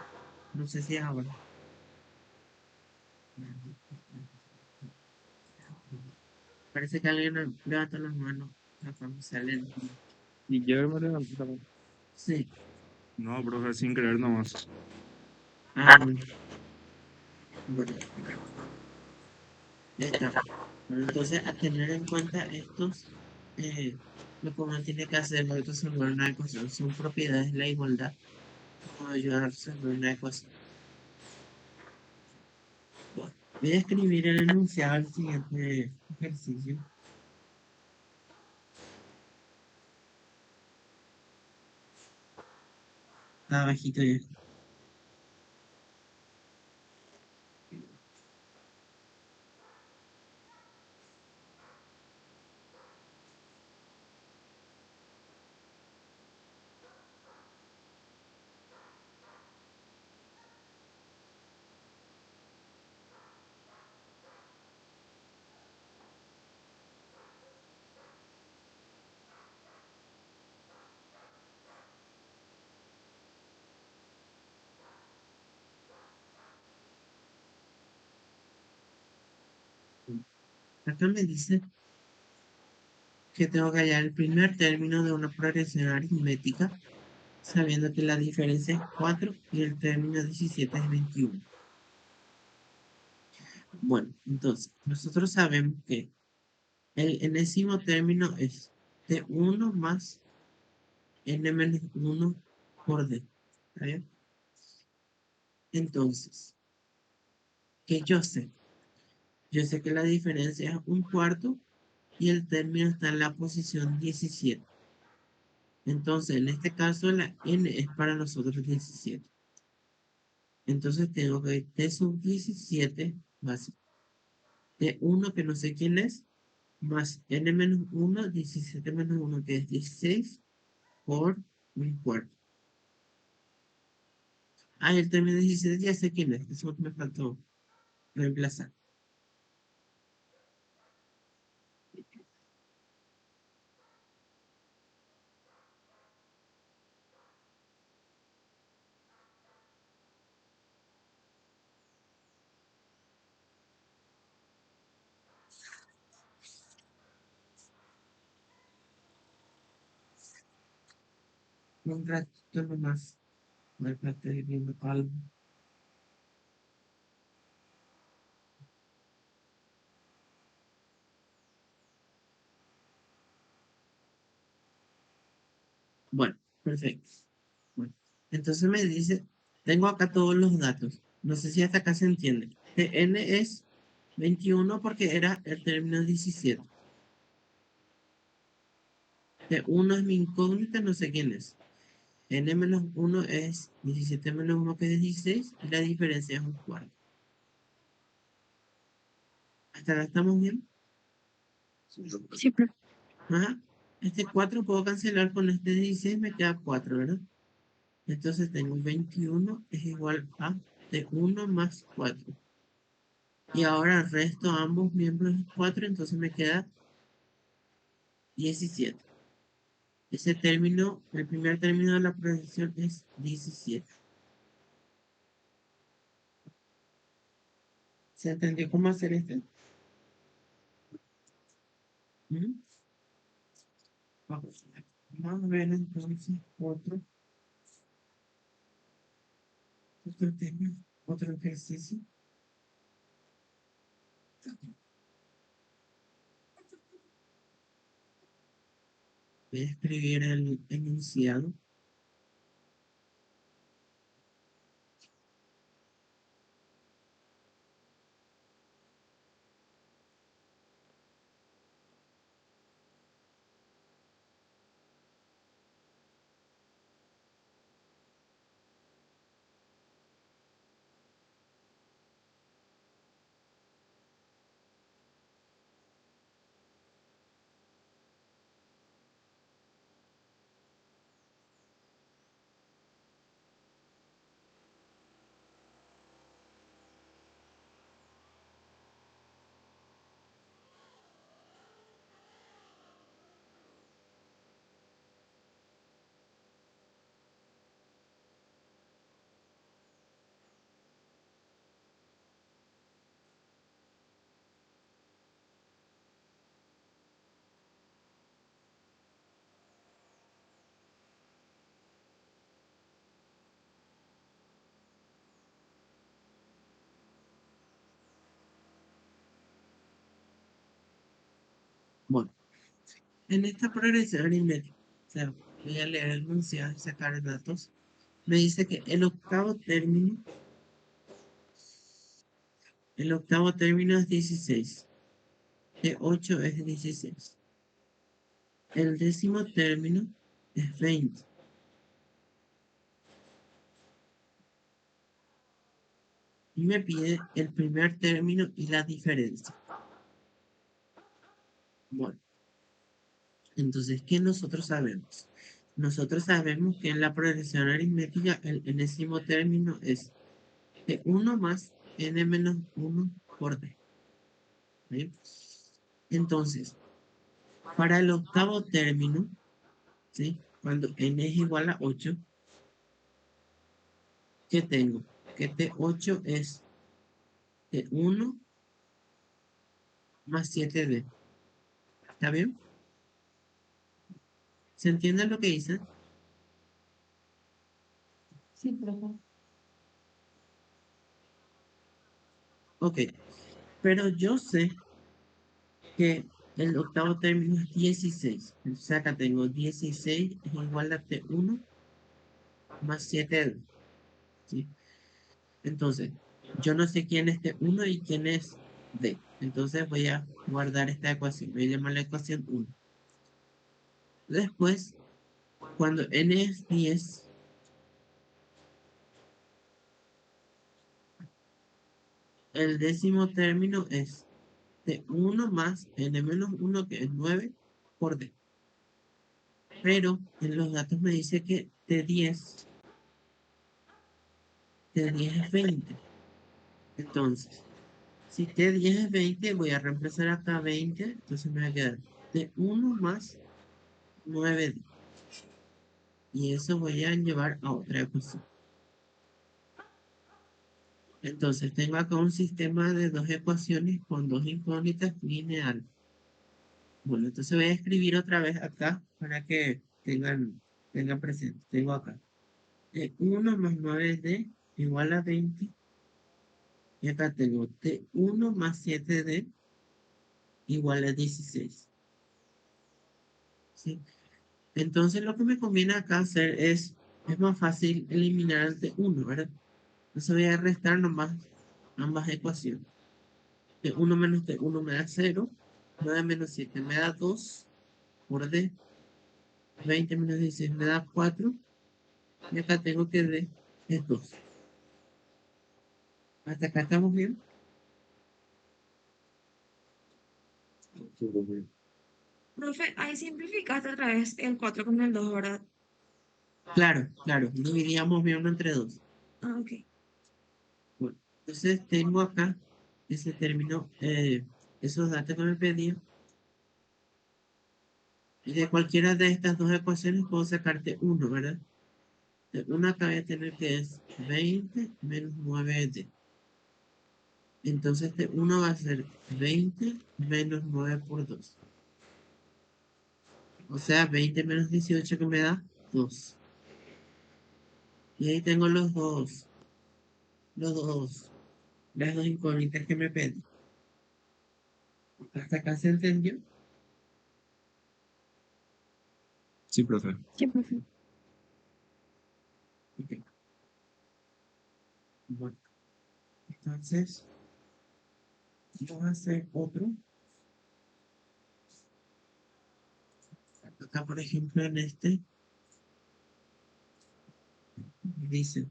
No sé si es ahora. Parece que alguien levanta la mano. Acá me sale. Y yo me levanté también. Sí. No, profe, sin querer nomás. Bueno, bueno, ya está. Bueno, entonces, a tener en cuenta estos, lo que uno tiene que hacer para resolver una ecuación son propiedades de la igualdad. Como ayudar a resolver una ecuación. Bueno, voy a escribir el enunciado del siguiente ejercicio. Abajito ya. Acá me dice que tengo que hallar el primer término de una progresión aritmética sabiendo que la diferencia es 4 y el término 17 es 21. Bueno, entonces, nosotros sabemos que el enésimo término es de 1 más n menos 1 por d. ¿Está bien? Entonces, ¿qué yo sé? Yo sé que la diferencia es un cuarto y el término está en la posición 17. Entonces, en este caso, la n es para nosotros 17. Entonces, tengo que t sub 17 más t1, que no sé quién es, más n menos 1, 17 menos 1, que es 16, por un cuarto. Ah, el término 17 ya sé quién es. Eso es lo que me faltó reemplazar. Un ratito nomás. Me estoy viendo algo. Bueno, perfecto. Bueno, entonces me dice, tengo acá todos los datos. No sé si hasta acá se entiende. N es 21 porque era el término 17. T1 es mi incógnita, no sé quién es. N menos 1 es 17 menos 1, que es 16, y la diferencia es un cuarto. ¿Hasta acá estamos bien? Siempre. Ajá. Este 4 puedo cancelar con este 16, me queda 4, ¿verdad? Entonces tengo 21 es igual a T1 más 4. Y ahora resto ambos miembros de 4, entonces me queda 17. Ese término, el primer término de la progresión es 17. ¿Se entendió cómo hacer este? ¿Mm? Vamos a ver entonces otro tema, otro ejercicio. Voy a escribir el enunciado. Bueno, en esta progresión aritmética, o sea, voy a leer el enunciado y sacar datos. Me dice que el octavo término es 16. De 8 es 16. El décimo término es 20. Y me pide el primer término y la diferencia. Bueno, entonces, ¿qué nosotros sabemos? Nosotros sabemos que en la progresión aritmética el enésimo término es de 1 más n menos 1 por d. ¿Sí? Entonces, para el octavo término, ¿sí? Cuando n es igual a 8, ¿qué tengo? Que T8 es T1 más 7D. ¿Está bien? ¿Se entiende lo que hice? Sí, profe. Ok, pero yo sé que el octavo término es 16. O sea, acá tengo 16 es igual a T1 más 7D. ¿Sí? Entonces, yo no sé quién es T1 y quién es D. Entonces voy a guardar esta ecuación. Voy a llamar la ecuación 1. Después, cuando n es 10, el décimo término es T1 más n menos 1, que es 9 por D. Pero en los datos me dice que T10 es 20. Entonces, si T10 es 20, voy a reemplazar acá 20. Entonces me va a quedar T1 más 9D. Y eso voy a llevar a otra ecuación. Entonces tengo acá un sistema de dos ecuaciones con dos incógnitas lineales. Bueno, entonces voy a escribir otra vez acá para que tengan presente. Tengo acá 1 más 9D igual a 20. Y acá tengo T1 más 7D igual a 16. ¿Sí? Entonces lo que me conviene acá hacer es más fácil eliminar el T1, ¿verdad? Entonces voy a restar nomás ambas ecuaciones. T1 menos T1 me da 0. 9 menos 7 me da 2 por D. 20 menos 16 me da 4. Y acá tengo que D es 2. ¿Hasta acá estamos bien? Profe, ahí simplificaste otra vez el 4 con el 2, ¿verdad? Claro, claro. Dividíamos bien uno entre 2. Ah, ok. Bueno, entonces tengo acá ese término, esos datos que me pedían. Y de cualquiera de estas dos ecuaciones puedo sacarte uno, ¿verdad? Una acá voy a tener que es 20 menos 9D. Entonces uno va a ser 20 menos 9 por 2. O sea, 20 menos 18 que me da 2. Y ahí tengo las dos incógnitas que me pedí. ¿Hasta acá se entendió? Sí, profe. Sí, profe. Ok. Bueno, entonces vamos a hacer otro. Acá, por ejemplo, en este dice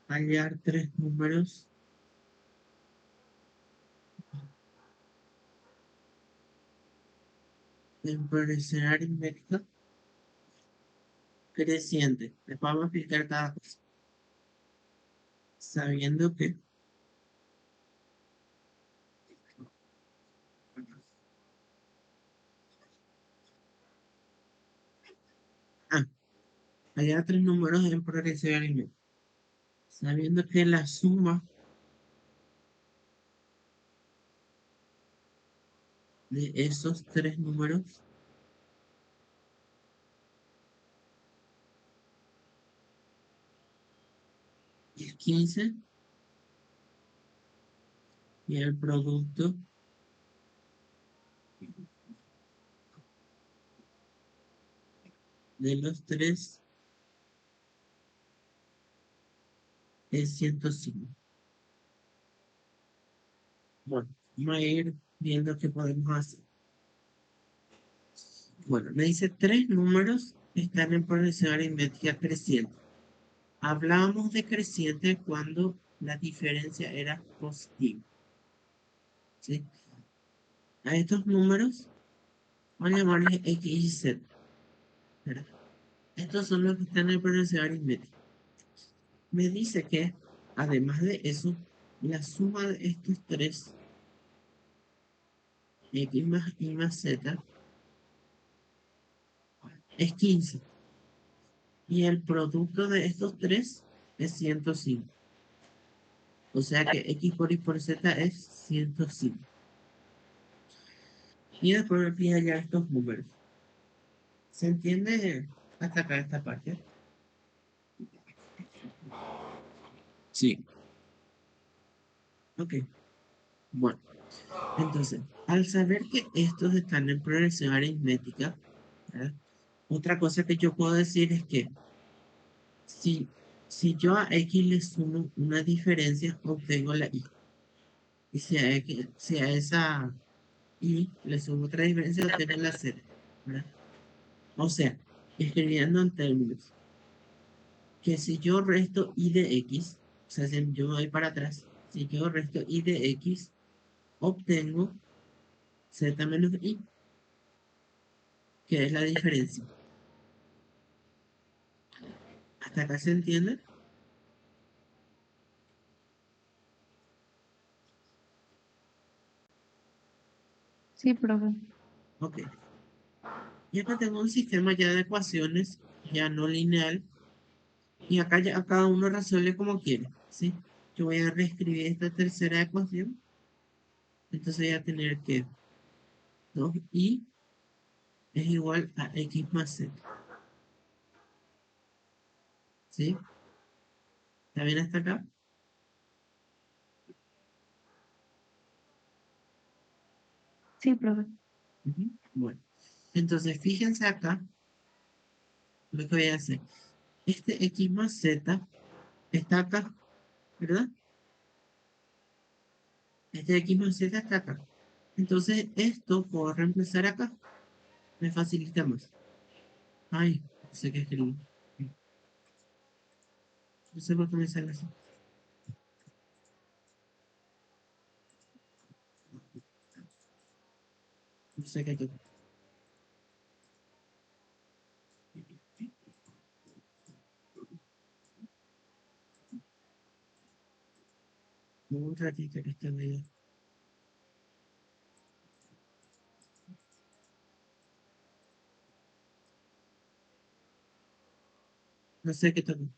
hallar tres números en progresión aritmética creciente. Les vamos a explicar cada cosa. Sabiendo que ah, hallar tres números en progresión aritmética. Sabiendo que la suma de esos tres números es 15 y el producto de los tres es 105. Bueno, vamos a ir viendo qué podemos hacer. Bueno, me dice tres números que están en progresión aritmética creciente. Hablábamos de creciente cuando la diferencia era positiva. ¿Sí? A estos números vamos a llamarles X y Z. ¿Verdad? Estos son los que están en progresión aritmética. Me dice que, además de eso, la suma de estos tres, X más Y más Z, es 15. Y el producto de estos tres es 105. O sea que X por Y por Z es 105. y después me pide ya estos números. ¿Se entiende hasta acá esta parte? Sí. Ok. Bueno, entonces, al saber que estos están en progresión aritmética, ¿verdad? Otra cosa que yo puedo decir es que si yo a X le sumo una diferencia, obtengo la Y. Y si a esa Y le sumo otra diferencia, obtengo la Z, ¿verdad? O sea, escribiendo en términos, que si yo resto Y de X, o sea, si yo me voy para atrás, si yo resto Y de X, obtengo Z menos Y, que es la diferencia. ¿Hasta acá se entiende? Sí, profe. Ok. Y acá tengo un sistema ya de ecuaciones, ya no lineal, y acá ya cada uno resuelve como quiere, ¿sí? Yo voy a reescribir esta tercera ecuación, entonces voy a tener que 2y es igual a x más z, ¿sí? ¿Está bien hasta acá? Sí, profe. Ujú. Bueno, entonces fíjense acá lo que voy a hacer. Este x más z está acá, ¿verdad? Este x más z está acá. Entonces esto puedo reemplazar acá. Me facilita más. Ay, no sé qué escribir. No sé por qué me sale así. No sé qué tocar. Un ratito que está medio. No sé qué tocar.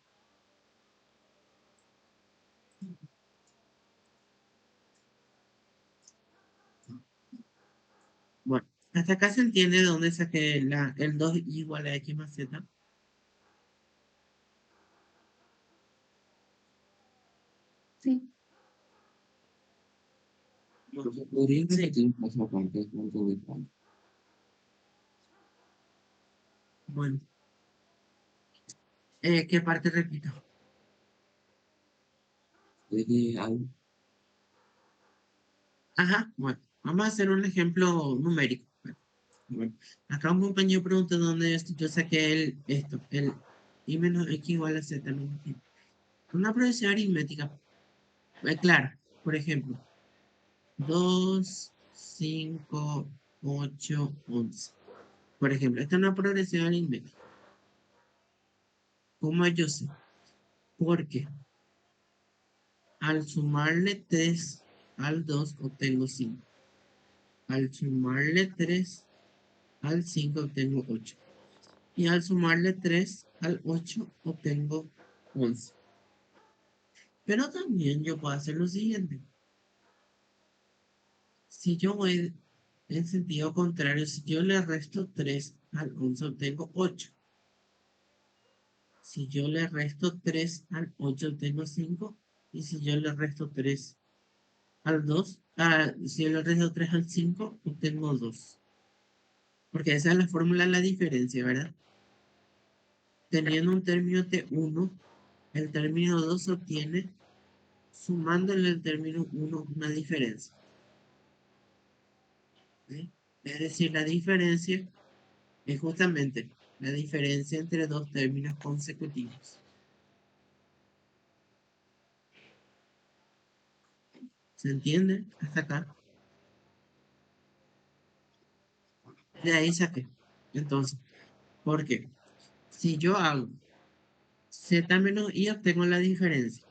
Bueno, hasta acá se entiende de dónde saqué el 2 igual a x más z. Sí. ¿Podrías Sí. repetir esa parte? No entendí. Bueno, ¿qué parte repito? Desde algo. Ajá, bueno, vamos a hacer un ejemplo numérico. Bueno, acá un compañero preguntó dónde yo saqué el y menos x igual a z menos y. Una progresión aritmética. Claro, por ejemplo, 2, 5, 8, 11. Por ejemplo, esta es una progresión aritmética. ¿Cómo yo sé? Porque al sumarle 3 al 2 obtengo 5. Al sumarle 3 al 5 obtengo 8. Y al sumarle 3 al 8 obtengo 11. Pero también yo puedo hacer lo siguiente. Si yo voy en sentido contrario, si yo le resto 3 al 11 obtengo 8. Si yo le resto 3 al 8 obtengo 5. Y si yo le resto 3 al 2, si yo le resto 3 al 5, obtengo 2. Porque esa es la fórmula de la diferencia, ¿verdad? Teniendo un término T1, el término 2 obtiene, sumándole el término 1, una diferencia. ¿Sí? Es decir, la diferencia es justamente la diferencia entre dos términos consecutivos. ¿Se entiende hasta acá? De ahí saqué. Entonces, ¿por qué? Si yo hago z menos y obtengo la diferencia,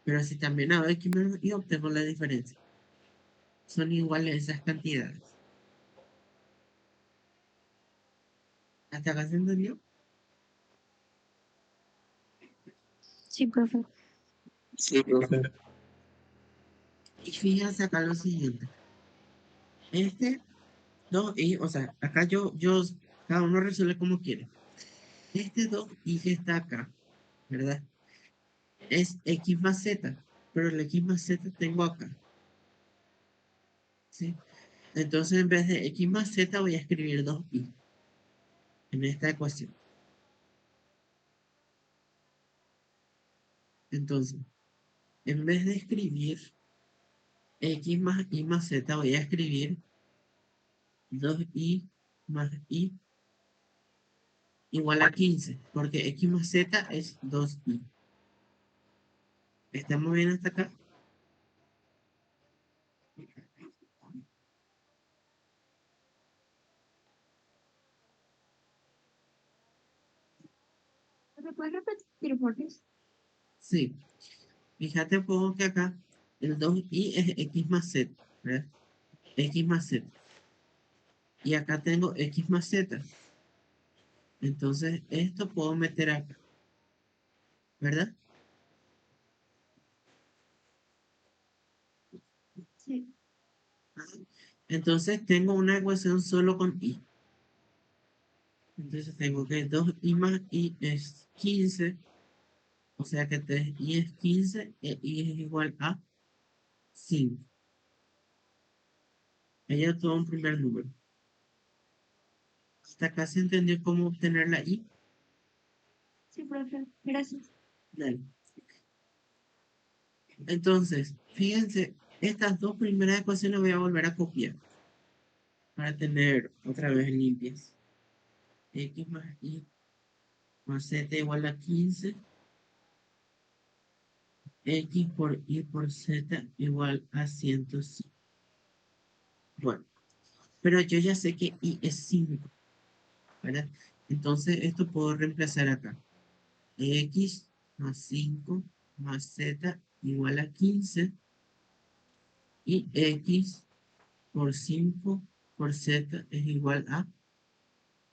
pero si también hago x menos y obtengo la diferencia, son iguales esas cantidades. ¿Hasta acá se entendió? Sí, profe. Sí, profe. Y fíjense acá lo siguiente. Este 2i, o sea, acá cada uno resuelve como quiere. Este 2i que está acá, ¿verdad? Es x más z, pero el x más z tengo acá, ¿sí? Entonces en vez de x más z voy a escribir 2i en esta ecuación. Entonces, en vez de escribir x más y más z, voy a escribir 2i más i igual a 15, porque x más z es 2i. ¿Estamos bien hasta acá? ¿Me puedes repetir, por qué? Sí. Fíjate, pongo que acá el 2i es x más z, ¿verdad? X más z. Y acá tengo x más z. Entonces, esto puedo meter acá, ¿verdad? Sí. Ajá. Entonces, tengo una ecuación solo con i. Entonces, tengo que 2i más i es 15. O sea que 3i es 15 e i es igual a 5. Ella es todo un primer número. Hasta acá se entendió cómo obtener la i. Sí, profe. Gracias. Dale. Entonces, fíjense, estas dos primeras ecuaciones voy a volver a copiar para tener otra vez limpias. X más y más z igual a 15. X por y por z igual a 105. Bueno, pero yo ya sé que y es 5, ¿verdad? Entonces esto puedo reemplazar acá. X más 5 más z igual a 15. Y x por 5 por z es igual a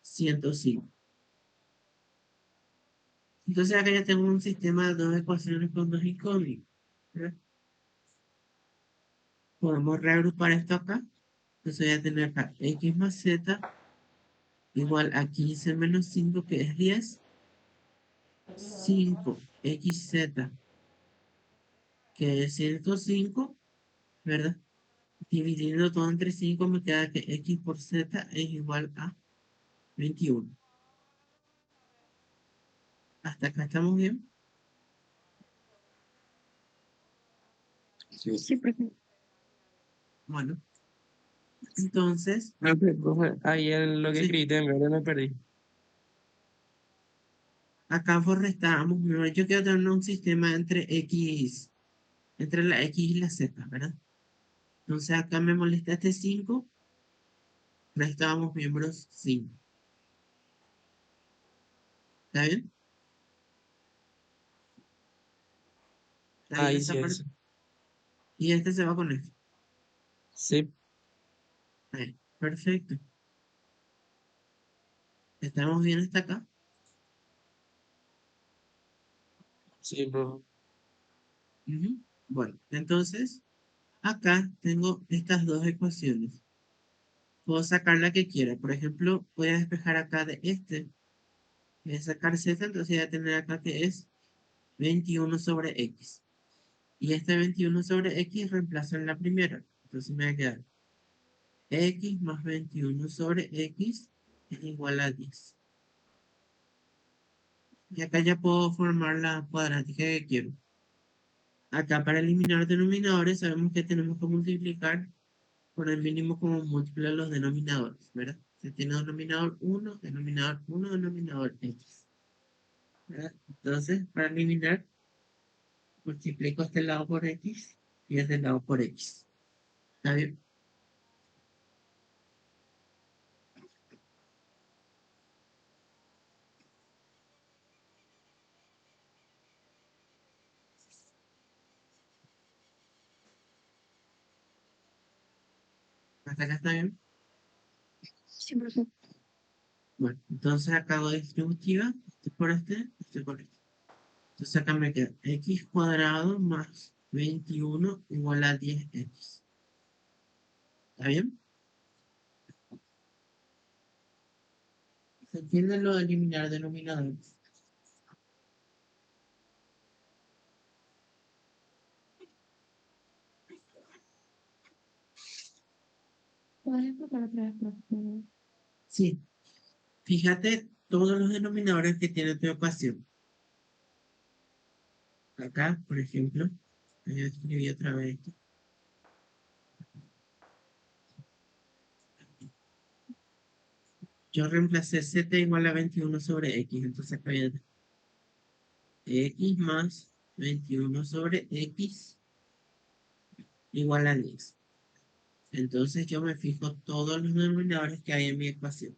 105. Entonces acá ya tengo un sistema de dos ecuaciones con dos incógnitas, ¿verdad? Podemos reagrupar esto acá. Entonces voy a tener acá x más z igual a 15 menos 5, que es 10. 5xz, que es 105, ¿verdad? Dividiendo todo entre 5 me queda que x por z es igual a 21. Hasta acá estamos bien. Sí. Sí, profe. Bueno, entonces, Profe, ahí en lo que sí, escribiste en verde me perdí. acá restábamos. Yo quiero tener un sistema entre la x y la z, ¿verdad? Entonces acá me molesta este 5, restábamos miembros 5. ¿Está bien? ¿Está bien Ahí esta sí, ahí parte? sí. Y este se va con esto. Sí, Ahí, perfecto. ¿Estamos bien hasta acá? sí, profe. Ujú. Bueno, entonces acá tengo estas dos ecuaciones. Puedo sacar la que quiera. Por ejemplo, voy a despejar acá de este. Voy a sacar z, entonces voy a tener acá que es 21 sobre x. Y este 21 sobre x reemplazo en la primera. Entonces me va a quedar x más 21 sobre x es igual a 10. Y acá ya puedo formar la cuadrática que quiero. Acá para eliminar denominadores sabemos que tenemos que multiplicar por el mínimo como múltiplo de los denominadores, ¿verdad? Se tiene denominador 1, denominador x, ¿verdad? Entonces, para eliminar, multiplico este lado por x y este lado por x. ¿Está bien? ¿Hasta acá está bien? Sí, profe. Bueno, entonces acá hago distributiva, este por este por este. Entonces acá me queda x cuadrado más 21 igual a 10x. ¿Está bien? ¿Se entiende lo de eliminar denominadores? ¿Puedes explicar otra vez, por favor? Sí. Fíjate todos los denominadores que tiene tu ecuación. Acá, por ejemplo, voy a escribir otra vez esto. Yo reemplacé z igual a 21 sobre x, entonces acá viene x más 21 sobre x igual a 10. Entonces yo me fijo todos los denominadores que hay en mi ecuación.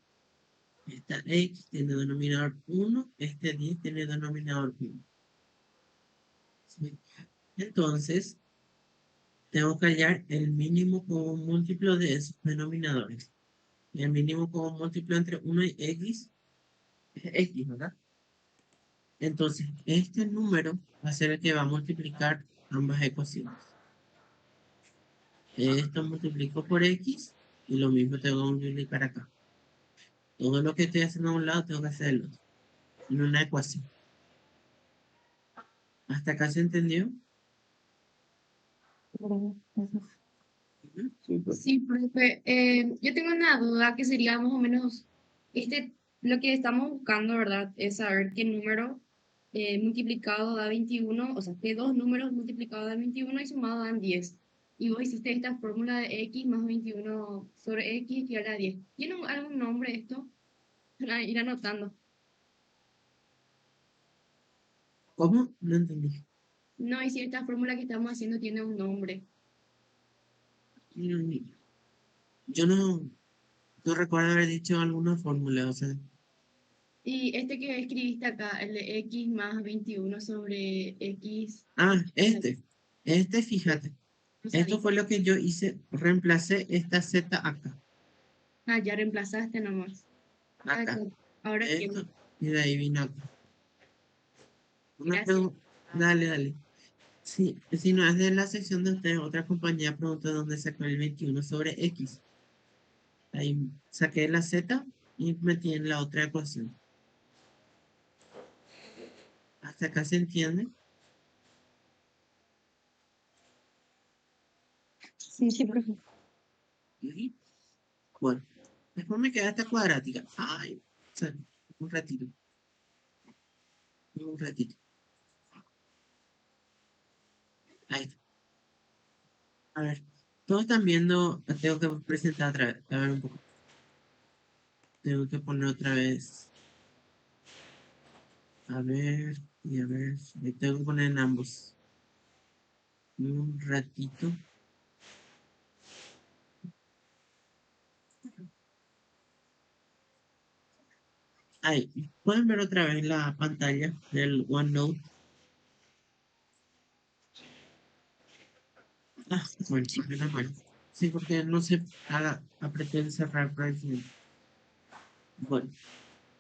Esta x tiene denominador 1, este 10 tiene denominador 1. ¿Sí? Entonces, tengo que hallar el mínimo común múltiplo de esos denominadores. Y el mínimo común múltiplo entre 1 y x es x, ¿verdad? Entonces, este número va a ser el que va a multiplicar ambas ecuaciones. Esto multiplico por x y lo mismo tengo que multiplicar acá. Todo lo que estoy haciendo a un lado tengo que hacer el otro. En una ecuación. ¿Hasta acá se entendió? Gracias. Súper. Sí, profe. Yo tengo una duda que sería más o menos, lo que estamos buscando, ¿verdad? Es saber qué número multiplicado da 21, o sea, qué dos números multiplicados dan 21 y sumados dan 10. Y vos hiciste esta fórmula de x más 21 sobre x que era 10. ¿Tiene algún nombre esto? Para ir anotando. ¿Cómo? No entendí. No, y si esta fórmula que estamos haciendo tiene un nombre. Yo no recuerdo haber dicho alguna fórmula, o sea. Y este que escribiste acá, el de x más 21 sobre x, Ah, fíjate. no Esto sabía. fue lo que yo hice, reemplacé esta z acá, Ah, ya reemplazaste nomás. Ah, acá. ahora entiendo. Esto, y de ahí vino acá. Una Gracias. pregunta, dale. Sí, si no es de la sección de ustedes, otra compañía preguntó dónde sacó el 21 sobre x. Ahí saqué la z y metí en la otra ecuación. ¿Hasta acá se entiende? Sí, sí, profe. Ujú. Bueno, después me queda esta cuadrática. Ay, o sea, un ratito, un ratito. Ahí está. A ver, todos están viendo, tengo que presentar otra vez. A ver un poco. Tengo que poner otra vez. A ver, y a ver. Le tengo que poner en ambos. Un ratito. Ahí, pueden ver otra vez la pantalla del OneNote. Ah, bueno, menos mal. Sí, porque no se apreté el cerrar para el final. Bueno,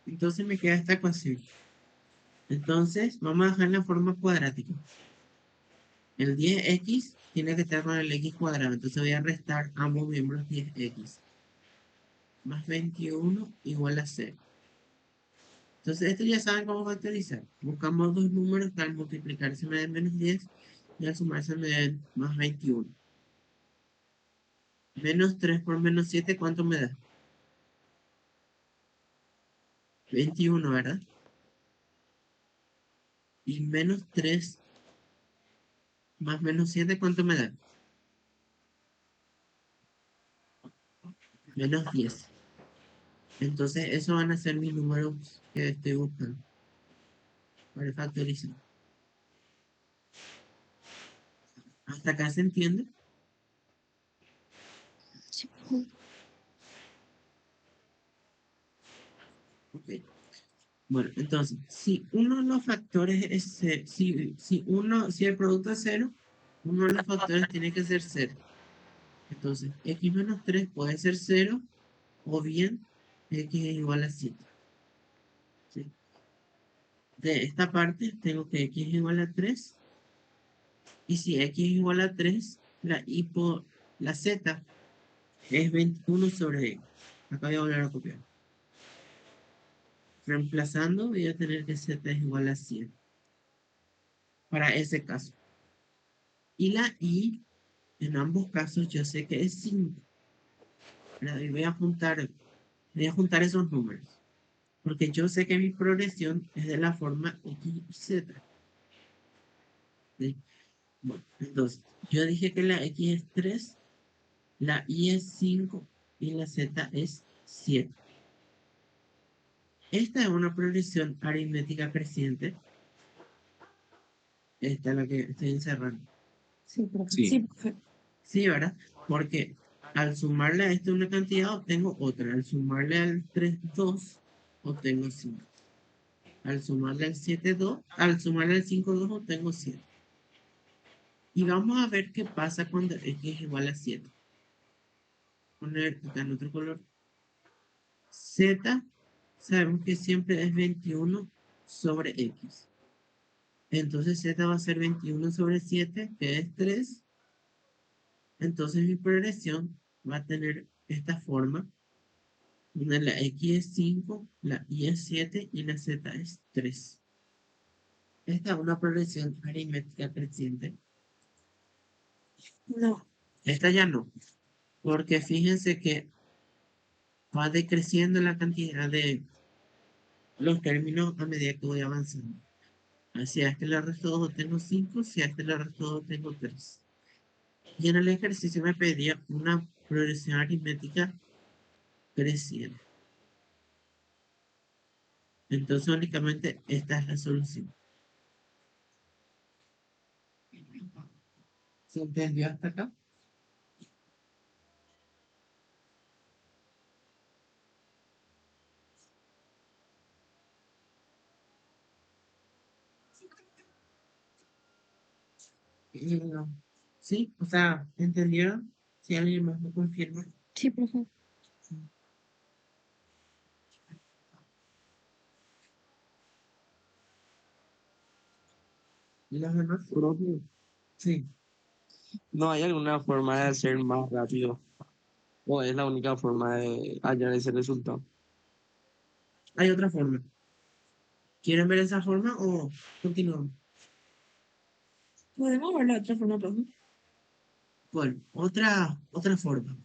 entonces me queda esta ecuación. Entonces, vamos a dejar en la forma cuadrática. El 10x tiene que estar con el x cuadrado. Entonces voy a restar ambos miembros 10x. Más 21 igual a 0. Entonces, esto ya saben cómo factorizar. Buscamos dos números que al multiplicarse me den menos 10 y al sumarse me den más 21. Menos 3 por menos 7, ¿cuánto me da? 21, ¿verdad? Y menos 3 más menos 7, ¿cuánto me da? Menos 10. Entonces, esos van a ser mis números que estoy buscando para factorizar. ¿Hasta acá se entiende? Ok. Bueno, entonces, si uno de los factores es si el producto es cero, uno de los factores tiene que ser cero. Entonces, x menos 3 puede ser 0 o bien x es igual a 7. ¿Sí? De esta parte tengo que x es igual a 3 y si x es igual a 3, la z es 21 sobre x. Acá voy a volver a copiar. Reemplazando voy a tener que z es igual a 100 para ese caso. Y la y en ambos casos yo sé que es 5. Y voy a juntar esos números. Porque yo sé que mi progresión es de la forma x, y z. ¿Sí? Bueno, entonces, yo dije que la x es 3, la y es 5 y la z es 7. Esta es una progresión aritmética creciente. Esta es la que estoy encerrando. Sí, profe. Sí. Sí, profe. Sí, ¿verdad? Porque al sumarle a esto una cantidad, obtengo otra. Al sumarle al 3, 2, obtengo 5. Al sumarle al 7, 2. Al sumarle al 5, 2, obtengo 7. Y vamos a ver qué pasa cuando x es igual a 7. Poner acá en otro color. Z, sabemos que siempre es 21 sobre x. Entonces z va a ser 21 sobre 7, que es 3. Entonces mi progresión va a tener esta forma, donde la x es 5, la y es 7 y la z es 3. Esta es una progresión aritmética creciente. No. Esta ya no, porque fíjense que va decreciendo la cantidad de los términos a medida que voy avanzando. Si a este le resto 2 tengo 5, si a este le resto 2 tengo 3. Y en el ejercicio me pedía una progresión aritmética creciente. Entonces únicamente esta es la solución. ¿Se entendió hasta acá? No. Sí, o sea, ¿entendieron? Si alguien más me confirma. Sí, profe. ¿Y los demás? Profe, Sí. ¿no hay alguna forma de hacer más rápido? ¿O es la única forma de hallar ese resultado? Hay otra forma. ¿Quieren ver esa forma o continuamos? ¿Podemos ver la otra forma, profe? Bueno, otra forma.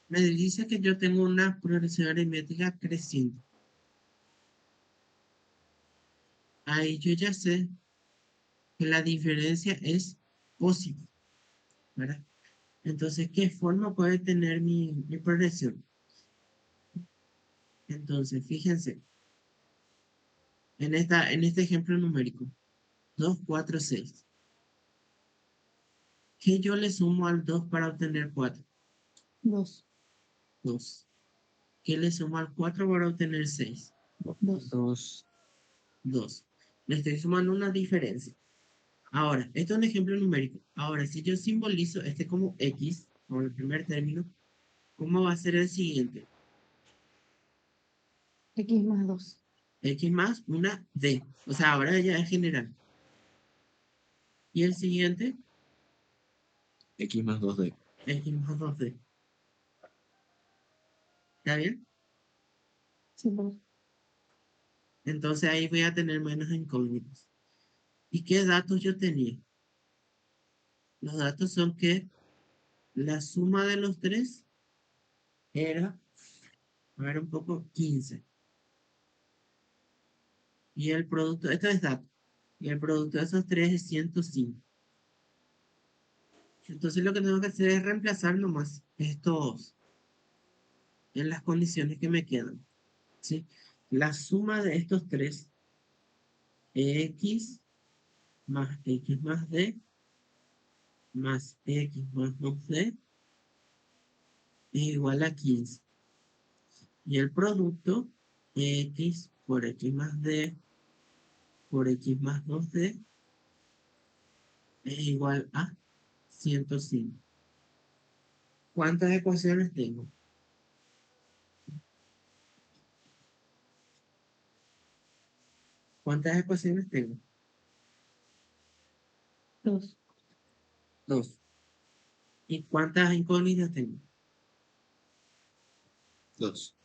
Me dice que yo tengo una progresión aritmética creciente. Ahí yo ya sé que la diferencia es positiva, ¿verdad? Entonces, ¿qué forma puede tener mi progresión? Entonces, fíjense, en este ejemplo numérico, 2, 4, 6. ¿Qué yo le sumo al 2 para obtener 4? 2. 2. ¿Qué le sumo al 4 para obtener 6? 2. 2. 2. Le estoy sumando una diferencia. Ahora, esto es un ejemplo numérico. Ahora, si yo simbolizo este como x, como el primer término, ¿cómo va a ser el siguiente? X más 2. X más una d. O sea, ahora ya es general. Y el siguiente, X más 2D. X más 2d. ¿Está bien? Sí, profe. Entonces ahí voy a tener menos incógnitas. ¿Y qué datos yo tenía? Los datos son que la suma de los tres era, a ver un poco, 15. Y el producto, esto es dato. Y el producto de esos tres es 105. Entonces lo que tengo que hacer es reemplazar nomás estos en las condiciones que me quedan. ¿Sí? La suma de estos tres, x más x más d más x más 2d es igual a 15. Y el producto, x por x más d por x más 2d es igual a 105. ¿Cuántas ecuaciones tengo? ¿Cuántas ecuaciones tengo? 2. Dos. ¿Y cuántas incógnitas tengo? 2.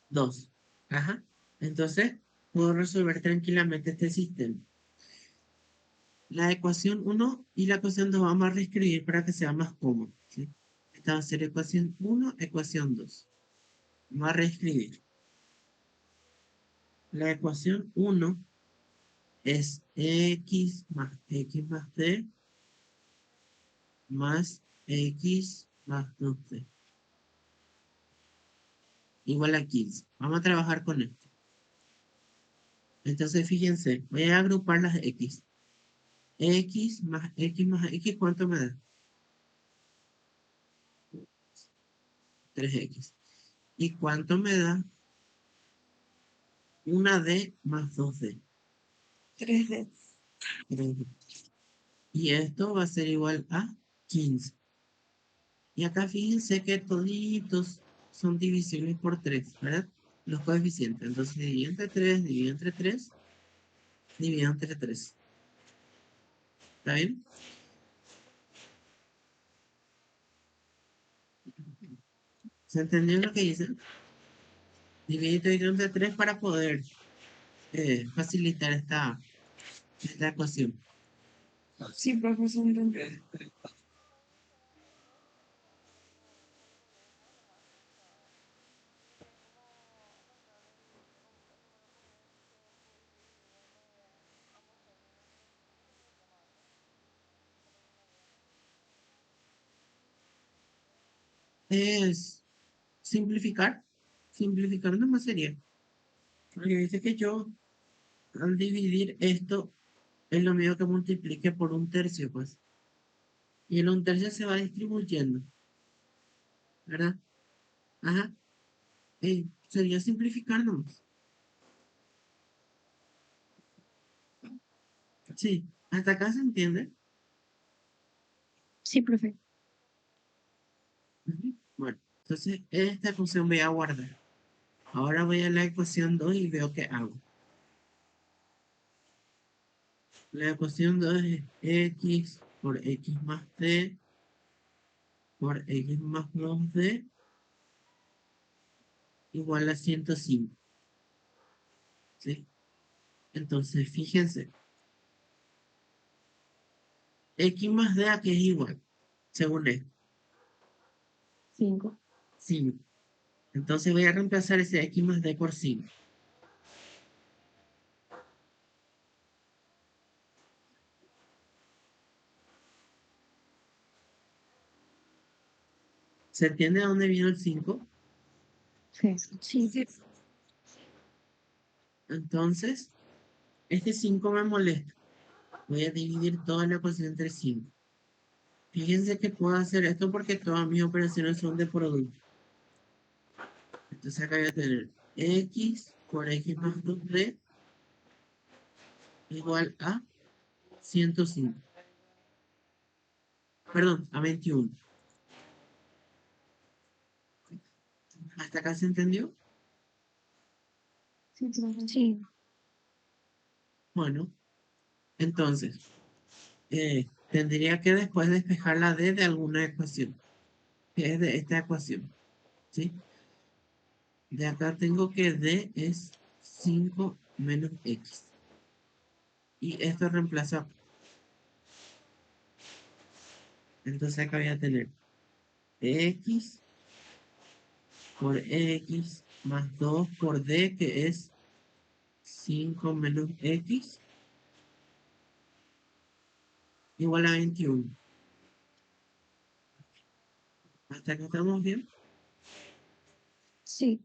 2. Ajá. Entonces, puedo resolver tranquilamente este sistema. La ecuación 1 y la ecuación 2 vamos a reescribir para que sea más cómodo, ¿sí? Esta va a ser ecuación 1, ecuación 2. Vamos a reescribir. La ecuación 1 es x más d más x más 2d igual a 15. Vamos a trabajar con esto. Entonces, fíjense, voy a agrupar las x. X más x, ¿cuánto me da? 3x. ¿Y cuánto me da una d más 2d? 3D. 3D. Y esto va a ser igual a 15. Y acá fíjense que toditos son divisibles por 3, ¿verdad? Los coeficientes. Entonces dividido entre 3, dividido entre 3, dividido entre 3. ¿Está bien? ¿Se entendió lo que hice? Dividido entre 3 para poder facilitar esta ecuación. Sí, profesor, entendí. Es simplificar. Simplificar nomás sería. Porque dice que yo, al dividir esto, es lo mismo que multiplique por 1/3, pues. Y el 1/3 se va distribuyendo, ¿verdad? Ajá. Sería simplificar nomás. Sí, hasta acá se entiende. Sí, profe. Ujú. Bueno, entonces esta ecuación voy a guardar. Ahora voy a la ecuación 2 y veo qué hago. La ecuación 2 es x por x más t por x más 2d igual a 105. ¿Sí? Entonces, fíjense, x más d a qué es igual, según esto, 5. 5. Entonces voy a reemplazar ese x más d por 5. ¿Se entiende de dónde vino el 5? Sí. Sí. Entonces, este 5 me molesta. Voy a dividir toda la ecuación entre 5. Fíjense que puedo hacer esto porque todas mis operaciones son de producto. Entonces acá voy a tener x por x más 2d igual a 105. Perdón, a 21. ¿Hasta acá se entendió? Sí, profe. Sí. Bueno, entonces, tendría que después despejar la d de alguna ecuación, que es de esta ecuación, ¿sí? De acá tengo que d es 5 menos x. Y esto reemplaza. Entonces acá voy a tener x por x más 2 por d, que es 5 menos x, igual a 21. ¿Hasta acá estamos bien? Sí.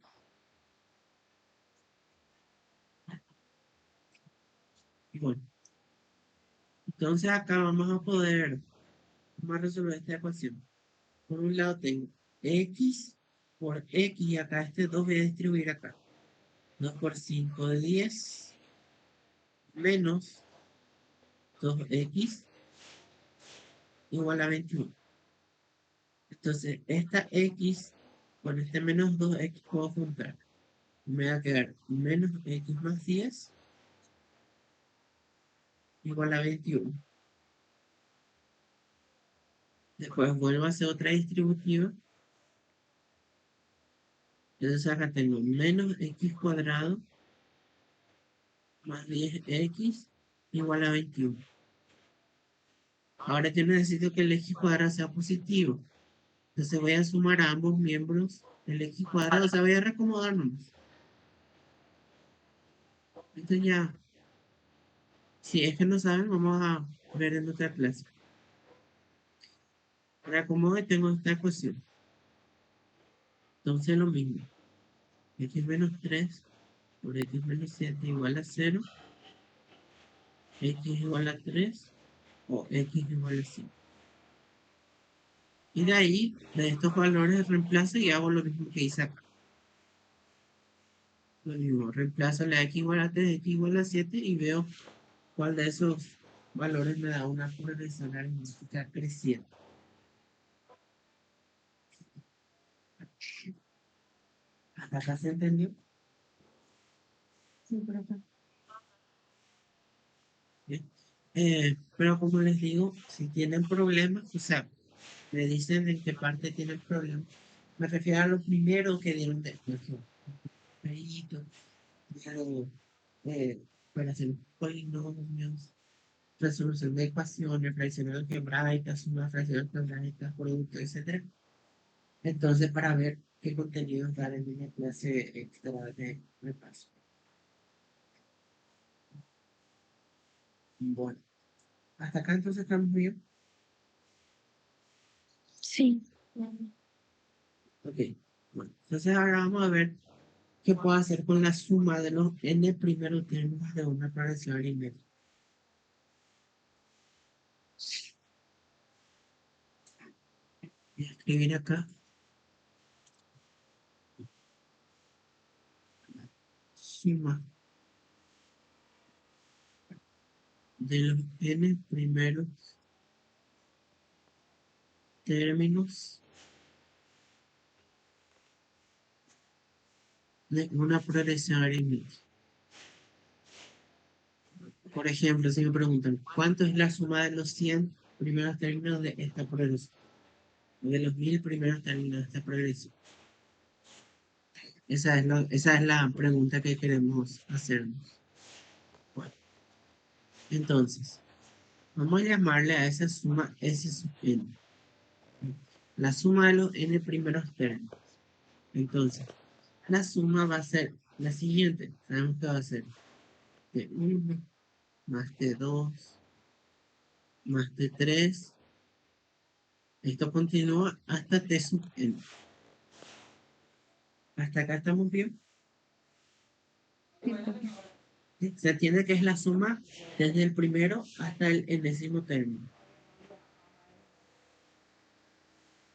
Bueno, entonces acá vamos a resolver esta ecuación. Por un lado tengo x por x, y acá este 2 voy a distribuir acá. 2 por 5 de 10 menos 2x igual a 21. Entonces, esta x con este menos 2x puedo juntar. Me va a quedar menos x más 10 igual a 21. Después vuelvo a hacer otra distributiva. Entonces acá tengo menos x cuadrado más 10x igual a 21. Ahora yo necesito que el x cuadrado sea positivo. Entonces voy a sumar a ambos miembros el x cuadrado. O sea, voy a reacomodarnos. Esto ya, si es que no saben, vamos a ver en otra clase. Reacomodo y tengo esta ecuación. Entonces lo mismo. X menos 3 por x menos 7 igual a 0. X igual a 3 o x igual a 5. Y de ahí, de estos valores, reemplazo y hago lo mismo que hice acá. Lo mismo, reemplazo la x igual a 3, x igual a 7 y veo cuál de esos valores me da una progresión aritmética creciente. ¿Hasta acá se entendió? Sí, por acá. Bien. Pero como les digo, si tienen problemas, o sea, me dicen en qué parte tienen problemas. Me refiero a lo primero que dieron de jueguitos, eh, para hacer polinomios, resolución de ecuaciones, fracciones algebraicas, sumas, fracciones algebraicas, productos, etc. Entonces, para ver qué contenidos dar en una clase extra de repaso. Bueno, hasta acá entonces estamos bien. Sí. Ok, bueno, entonces ahora vamos a ver qué puedo hacer con la suma de los n primeros términos de una progresión aritmética. Voy a escribir acá suma de los n primeros términos de una progresión aritmética. Por ejemplo, si me preguntan, ¿cuánto es la suma de los 100 primeros términos de esta progresión? De los 1000 primeros términos de esta progresión. Esa es la pregunta que queremos hacernos. Bueno, entonces, vamos a llamarle a esa suma S sub n. La suma de los n primeros términos. Entonces, la suma va a ser la siguiente. Sabemos que va a ser T1 más T2 más T3. Esto continúa hasta T sub n. ¿Hasta acá estamos bien? ¿Sí? Se entiende que es la suma desde el primero hasta el enésimo término.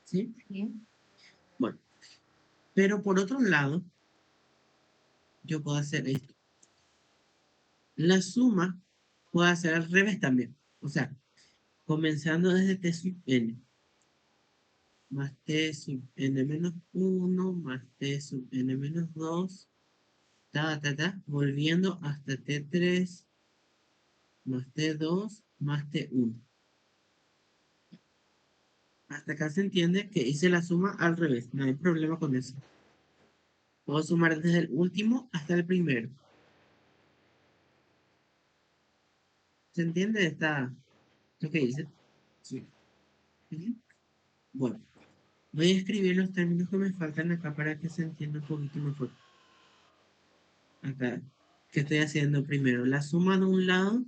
¿Sí? Sí. Bueno, pero por otro lado, yo puedo hacer esto. La suma puedo hacer al revés también. O sea, comenzando desde T sub n más T sub n menos 1 más T sub n menos 2, volviendo hasta T3 más T2 más T1. Hasta acá se entiende que hice la suma al revés, no hay problema con eso. Puedo sumar desde el último hasta el primero. ¿Se entiende lo que hice? Sí. Ujú. Bueno, voy a escribir los términos que me faltan acá para que se entienda un poquito mejor. Acá, ¿qué estoy haciendo primero? La suma de un lado,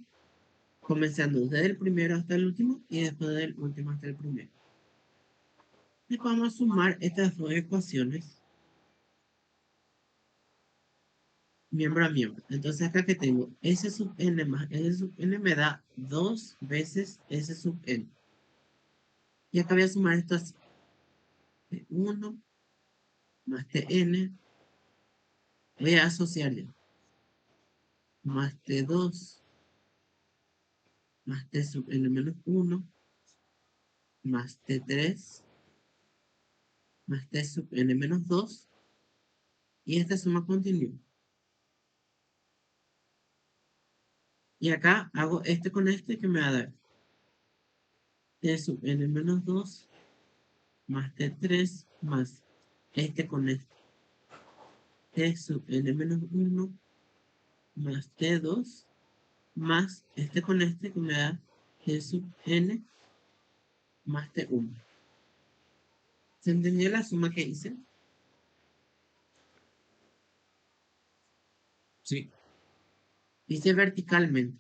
comenzando desde el primero hasta el último y después del último hasta el primero. Después vamos a sumar estas dos ecuaciones miembro a miembro. Entonces acá que tengo S sub n más S sub n me da 2 veces S sub n. Y acá voy a sumar esto así. T1 más Tn. Voy a asociar ya. Más T2 más T sub n menos 1 más T3 más T sub n menos 2. Y esta suma continua. Y acá hago este con este que me va a dar T sub n menos 2 más T3 más este con este. T sub n menos 1 más T2 más este con este que me da T sub n más T1. ¿Se entendió la suma que hice? Sí. Hice verticalmente.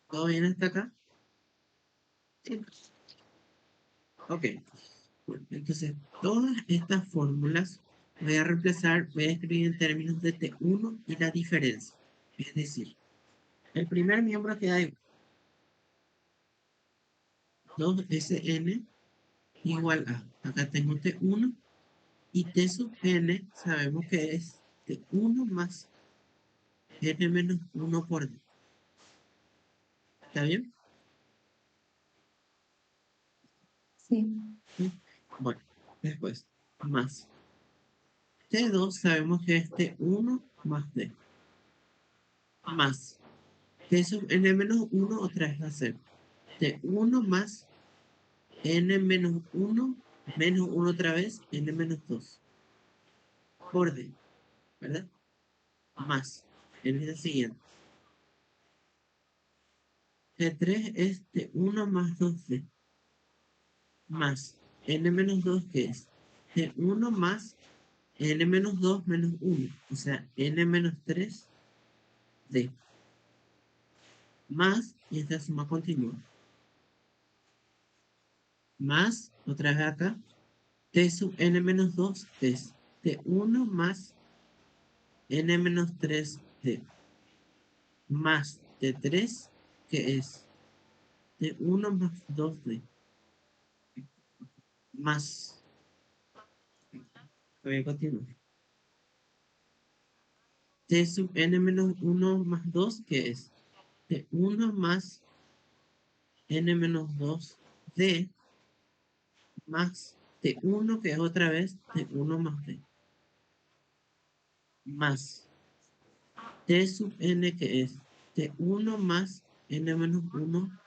¿Todo bien hasta acá? Sí. Ok. Bueno, entonces, todas estas fórmulas voy a reemplazar, voy a escribir en términos de T1 y la diferencia. Es decir, el primer miembro queda igual. 2Sn igual a, acá tengo T1 y T sub n sabemos que es T1 más n menos 1 por d. ¿Está bien? Sí. ¿Sí? Bueno, después, más T2 sabemos que es T1 más d. Más T sub n menos 1 otra vez va a ser T1 más n menos 1 menos 1 otra vez, n menos 2 por d, ¿verdad? Más, en el siguiente. T3 es T1 más 2d, más n menos 2 que es T1 más n menos 2 menos 1, o sea, n menos 3d, más, y esta suma continua, más, otra vez acá, t sub n menos 2 es T1 más n menos 3d, más T3, que es T1 más 2d, más, voy a continuar, T sub n menos 1 más 2, que es T1 más n menos 2d, más T1, que es otra vez T1 más d, más T sub n, que es T1 más n menos 1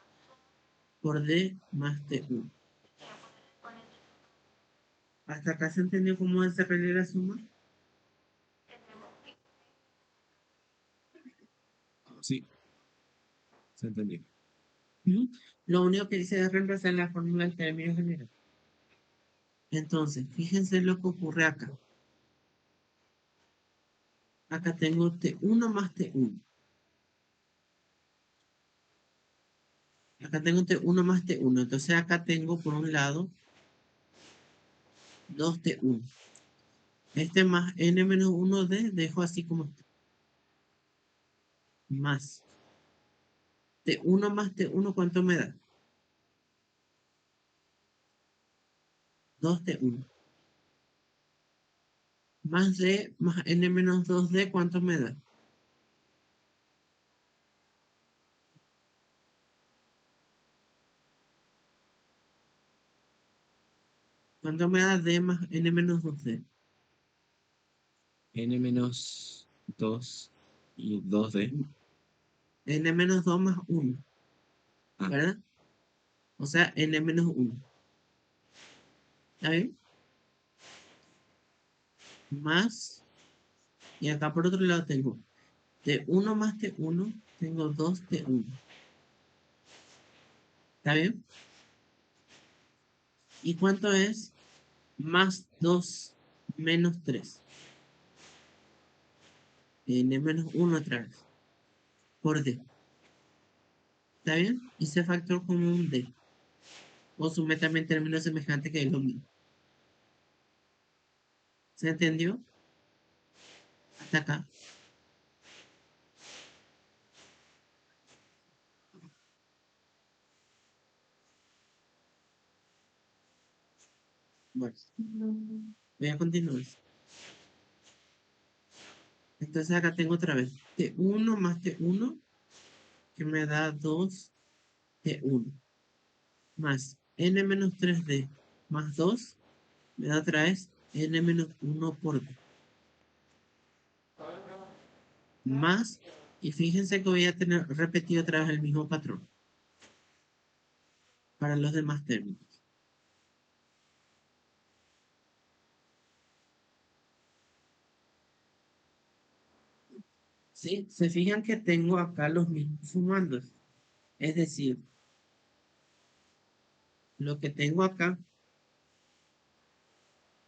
por d más T1. ¿Hasta acá se entendió cómo desarrollar la suma? Sí. Se entendió. Lo único que hice es reemplazar la fórmula del término general. Entonces, fíjense lo que ocurre acá. Acá tengo T1 más T1. Acá tengo T1 más T1. Entonces acá tengo por un lado 2T1. Este más n menos 1D dejo así como está. Más T1 más T1, ¿cuánto me da? 2T1. Más D más n menos 2D, ¿cuánto me da? ¿Cuánto me da D más n menos 2D? N menos 2 y 2D. N menos 2 más 1, Ah, ¿verdad? O sea, n menos 1. ¿Está bien? Más, y acá por otro lado tengo T1 más T1, tengo 2T1. ¿Está bien? ¿Y cuánto es? Más 2 menos 3. N menos 1 otra vez. Por D. ¿Está bien? Hice factor común D. O sume también términos semejantes, que es lo mismo. ¿Se entendió? Hasta acá. Bueno, voy a continuar. Entonces acá tengo otra vez T1 más T1, que me da 2T1. Más N menos 3D más 2, me da otra vez N-1 por D. Más Y fíjense que voy a tener repetido otra vez el mismo patrón para los demás términos. ¿Sí? Se fijan que tengo acá los mismos sumandos. Es decir, lo que tengo acá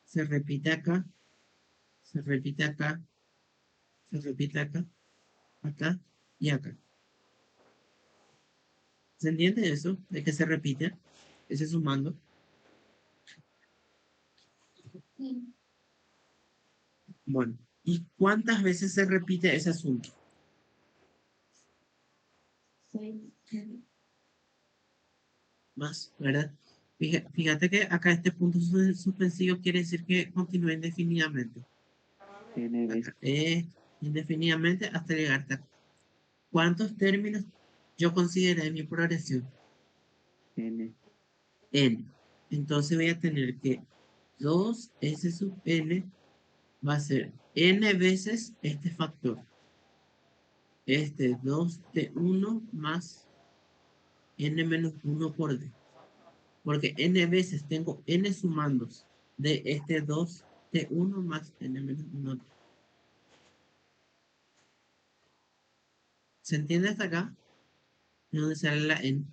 se repite acá, se repite acá, se repite acá, acá y acá. ¿Se entiende eso? De que se repite ese sumando. Sí. Bueno, ¿y cuántas veces se repite ese suma? 6. Más, ¿verdad? Fíjate que acá este punto suspensivo quiere decir que continúa indefinidamente. N veces. Acá, indefinidamente hasta llegar hasta acá. ¿Cuántos términos yo consideré en mi progresión? N. N. Entonces voy a tener que 2s sub n va a ser n veces este factor. Este 2t1 más n menos 1 por d. Porque n veces tengo n sumandos de este 2t1 más n menos 1. ¿Se entiende hasta acá? ¿De dónde sale la n?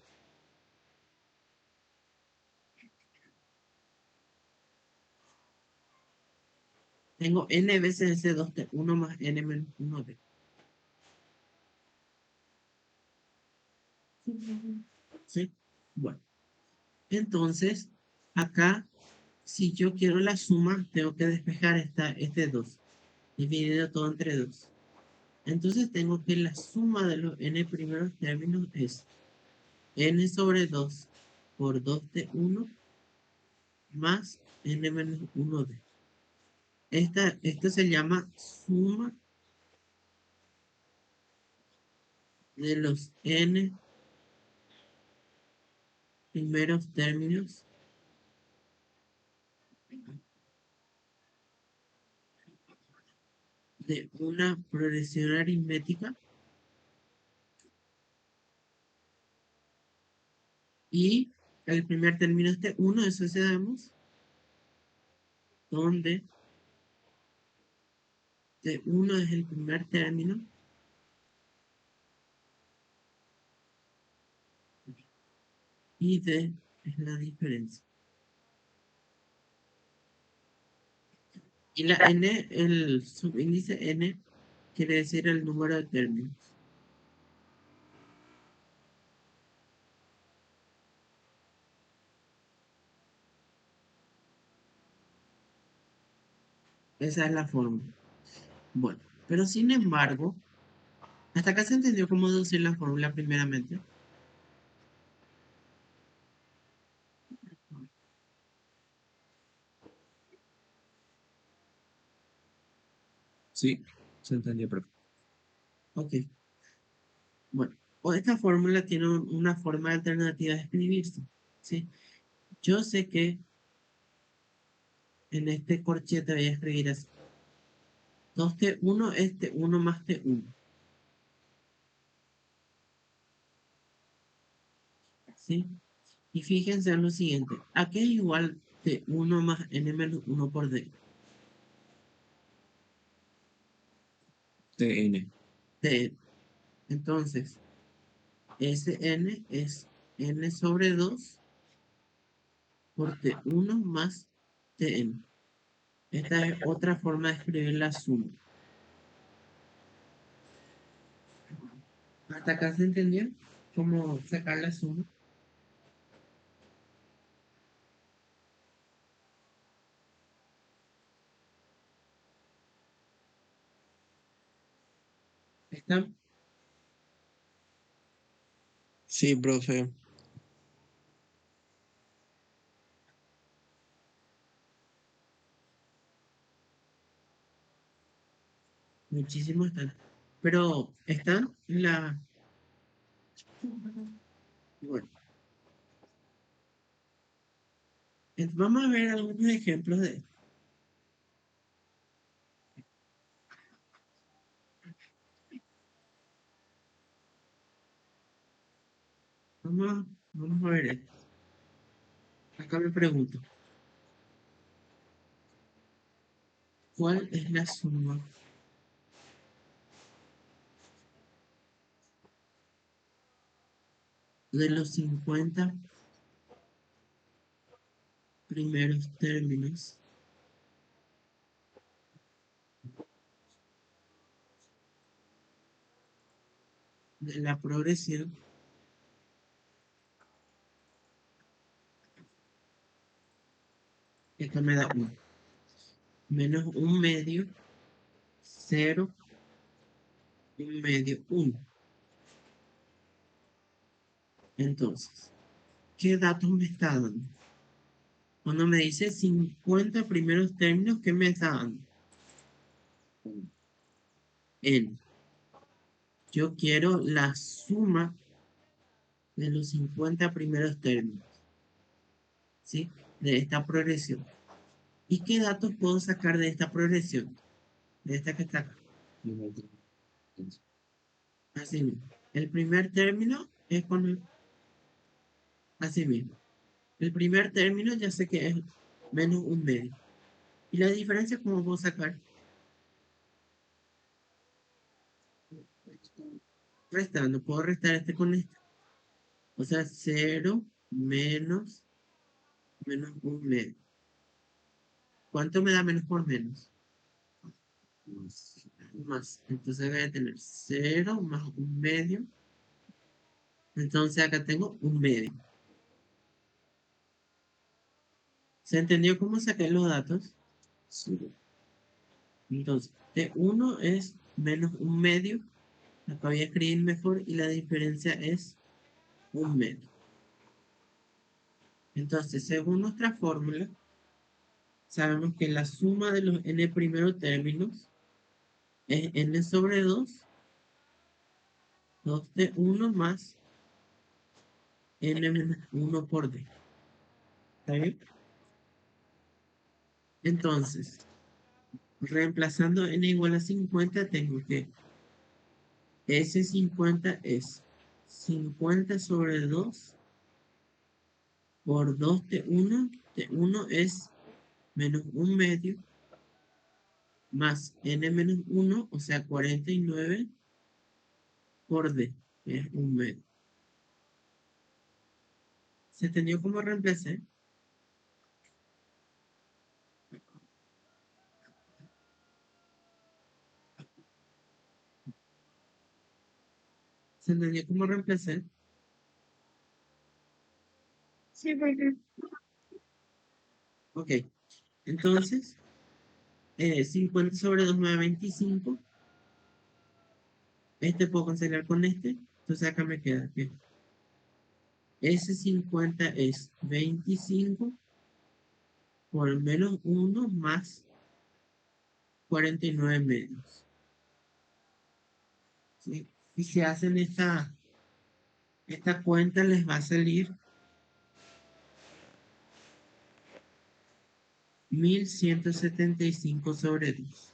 Tengo n veces ese 2t1 más n menos 1d. ¿Sí? Bueno, entonces, acá, si yo quiero la suma, tengo que despejar este 2, dividido todo entre 2. Entonces tengo que la suma de los n primeros términos es n sobre 2 por 2t1 más n menos 1d. Esto se llama suma de los n primeros términos de una progresión aritmética y el primer término es t1, eso sabemos, donde t1 es el primer término y d es la diferencia. Y la n, el subíndice n, quiere decir el número de términos. Esa es la fórmula. Bueno, pero sin embargo, hasta acá se entendió cómo deducir la fórmula primeramente. Sí, se entendió perfecto. Ok, bueno, o esta fórmula tiene una forma alternativa de escribirse. ¿Sí? Yo sé que en este corchete voy a escribir así. 2t1 es t1 más t1. ¿Sí? Y fíjense en lo siguiente. ¿A qué es igual t1 más n menos 1 por d? TN. T. Entonces, Sn es n sobre 2 por t1 más tn. Esta es otra forma de escribir la suma. ¿Hasta acá se entendió cómo sacar la suma? ¿Están? Sí, profe. Muchísimos están. Pero están en la... Bueno, vamos a ver algunos ejemplos de... vamos a ver esto. Acá me pregunto, ¿cuál es la suma de los 50 primeros términos de la progresión que me da 1? Menos un medio, 0, un medio, 1. Entonces, ¿qué datos me está dando? Cuando me dice 50 primeros términos, ¿qué me está dando? N. Yo quiero la suma de los 50 primeros términos, ¿sí? De esta progresión. ¿Y qué datos puedo sacar de esta progresión? De esta que está acá. Así mismo. El primer término es con así mismo. El primer término ya sé que es menos un medio. ¿Y la diferencia cómo puedo sacar? Restando. Puedo restar este con este. O sea, 0 menos un medio. ¿Cuánto me da menos por menos? Más. Entonces voy a tener 0 más un medio. Entonces acá tengo un medio. ¿Se entendió cómo saqué los datos? Sí. Entonces, T1 es menos un medio. Acá voy a escribir mejor y la diferencia es un medio. Entonces, según nuestra fórmula, sabemos que la suma de los n primeros términos es n sobre 2, 2t1 más n menos 1 por d. ¿Está bien? Entonces, reemplazando n igual a 50, tengo que ese 50 es 50 sobre 2 por 2t1. T1 es menos un medio más n menos 1, o sea 49 por d, que es un medio. ¿Se entendió cómo reemplacé? ¿Se entendió cómo reemplacé? Sí, porque Ok, entonces 50 sobre 2 me da 25. Este puedo cancelar con este. Entonces acá me queda que ese 50 es 25 por menos 1 más 49 medios. ¿Sí? Y si hacen esta cuenta les va a salir 1175 sobre 10.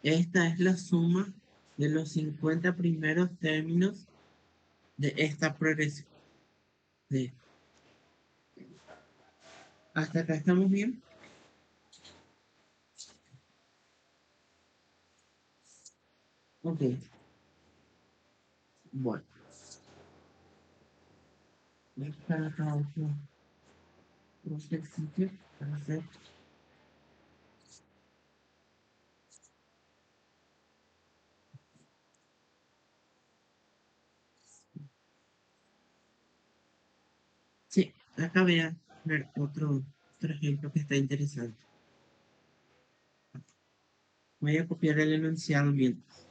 Esta es la suma de los 50 primeros términos de esta progresión. De- ¿Hasta acá estamos bien? Ok. Bueno. Voy a buscar acá otro ejercicio para hacer. Sí, acá voy a ver otro ejemplo que está interesante. Voy a copiar el enunciado mientras.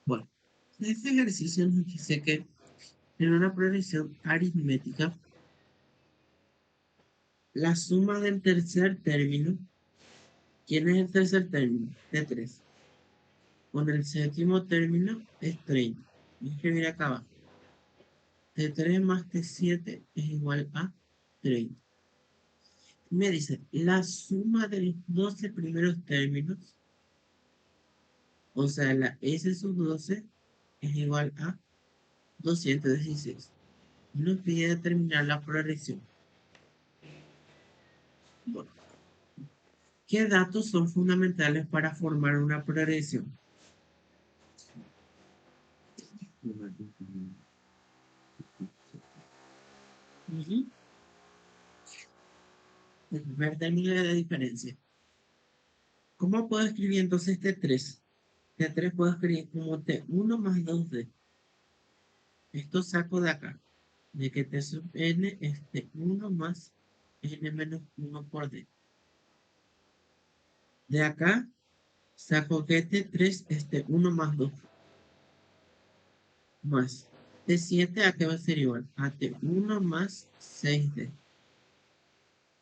Bueno, este ejercicio nos dice que en una progresión aritmética, la suma del tercer término, ¿quién es el tercer término? De 3. Con el séptimo término es 30. Voy a escribir acá abajo. T3 más T7 es igual a 30. Me dice, la suma de los 12 primeros términos, o sea, la S sub 12 es igual a 216. Y nos pide determinar la progresión. Bueno, ¿qué datos son fundamentales para formar una progresión? Ujú. El primer término de la diferencia. ¿Cómo puedo escribir entonces T3? T3 puedo escribir como T1 más 2D. Esto saco de acá, de que T sub n es T1 más n menos 1 por D. De acá saco que T3 es T1 más 2 más T7, ¿a qué va a ser igual? A T1 más 6D.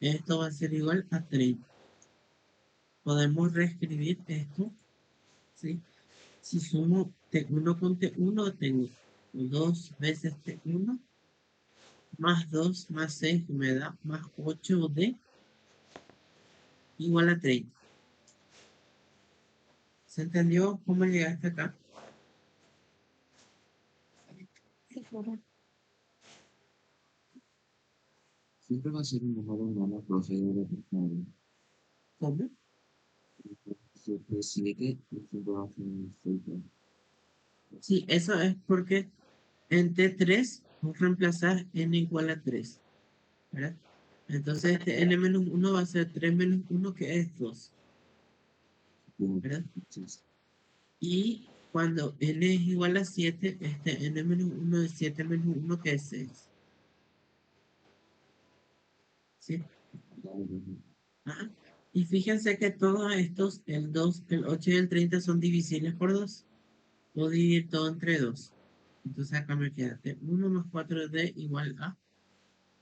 Esto va a ser igual a 30. Podemos reescribir esto, ¿sí? Si sumo T1 con T1, tengo 2 veces T1 más 2 más 6 que me da más 8D igual a 30. ¿Se entendió cómo llegaste acá? Sí, profe. Siempre va a ser un número humano, profe, de la persona. ¿Cómo? Siempre 7 y siempre va a ser un 7. Sí, eso es porque en T3 vamos a reemplazar n igual a 3, ¿verdad? Entonces este n menos 1 va a ser 3 menos 1 que es 2, ¿verdad? Y cuando n es igual a 7, este n menos 1 es 7 menos 1 que es 6. ¿Sí? Ajá. Y fíjense que todos estos, el 2, el 8 y el 30 son divisibles por 2. Puedo dividir todo entre 2. Entonces acá me queda 1 más 4D igual a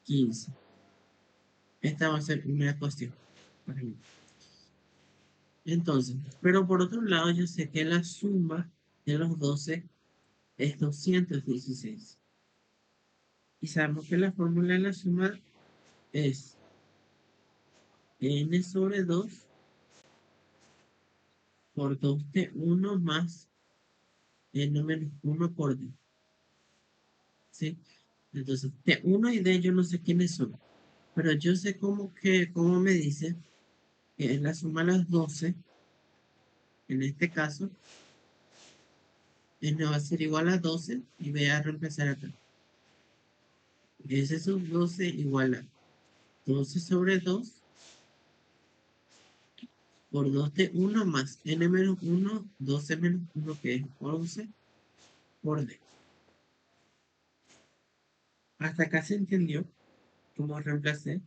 15. Esta va a ser una cuestión para mí. Entonces, pero por otro lado, yo sé que la suma de los 12 es 216. Y sabemos que la fórmula de la suma es n sobre 2 por 2t1 más n menos 1 por d. ¿Sí? Entonces, t1 y d yo no sé quiénes son. Pero yo sé cómo me dice que en la suma de las 12, en este caso, n va a ser igual a 12 y voy a reemplazar acá. S sub 12 igual a 12 sobre 2 por 2 de 1 más n menos 1, 12 menos 1 que es 11 por d. Hasta acá se entendió cómo reemplacé.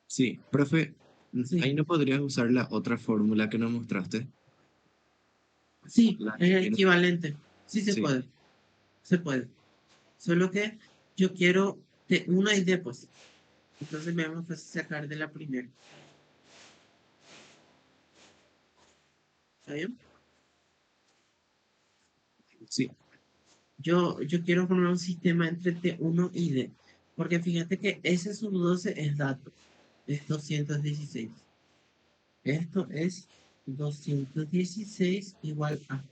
Sí, profe, ahí Sí, no podrías usar la otra fórmula que nos mostraste. sí, La es que el tiene. equivalente. Sí se Sí, puede, se puede. Solo que yo quiero de una y de pues. Entonces me vamos a sacar de la primera. ¿Está bien? sí. Yo quiero formar un sistema entre T1 y D. Porque fíjate que S sub 12 es dato. Es 216. Esto es 216 igual a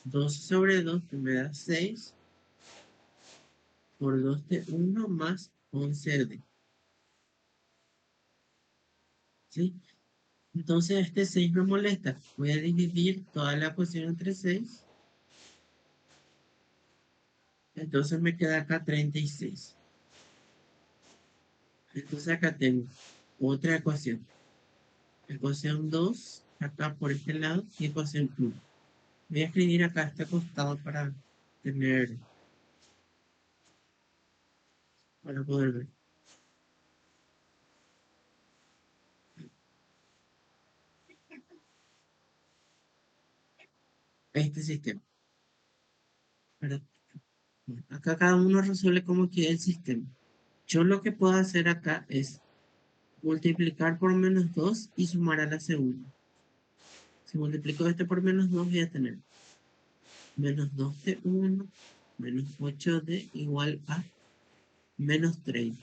2 sobre 2 que me da 6 por 2 de 1 más 11 de. ¿Sí? Entonces este 6 me molesta. Voy a dividir toda la ecuación entre 6. Entonces me queda acá 36. Entonces acá tengo otra ecuación. Ecuación 2, acá por este lado, y ecuación 1. Voy a escribir acá este costado para poder ver. Este sistema. ¿Verdad? Acá cada uno resuelve como quiere el sistema. Yo lo que puedo hacer acá es multiplicar por menos 2 y sumar a la segunda. Si multiplico este por menos 2 voy a tener menos 2d 1 menos 8d igual a menos 30.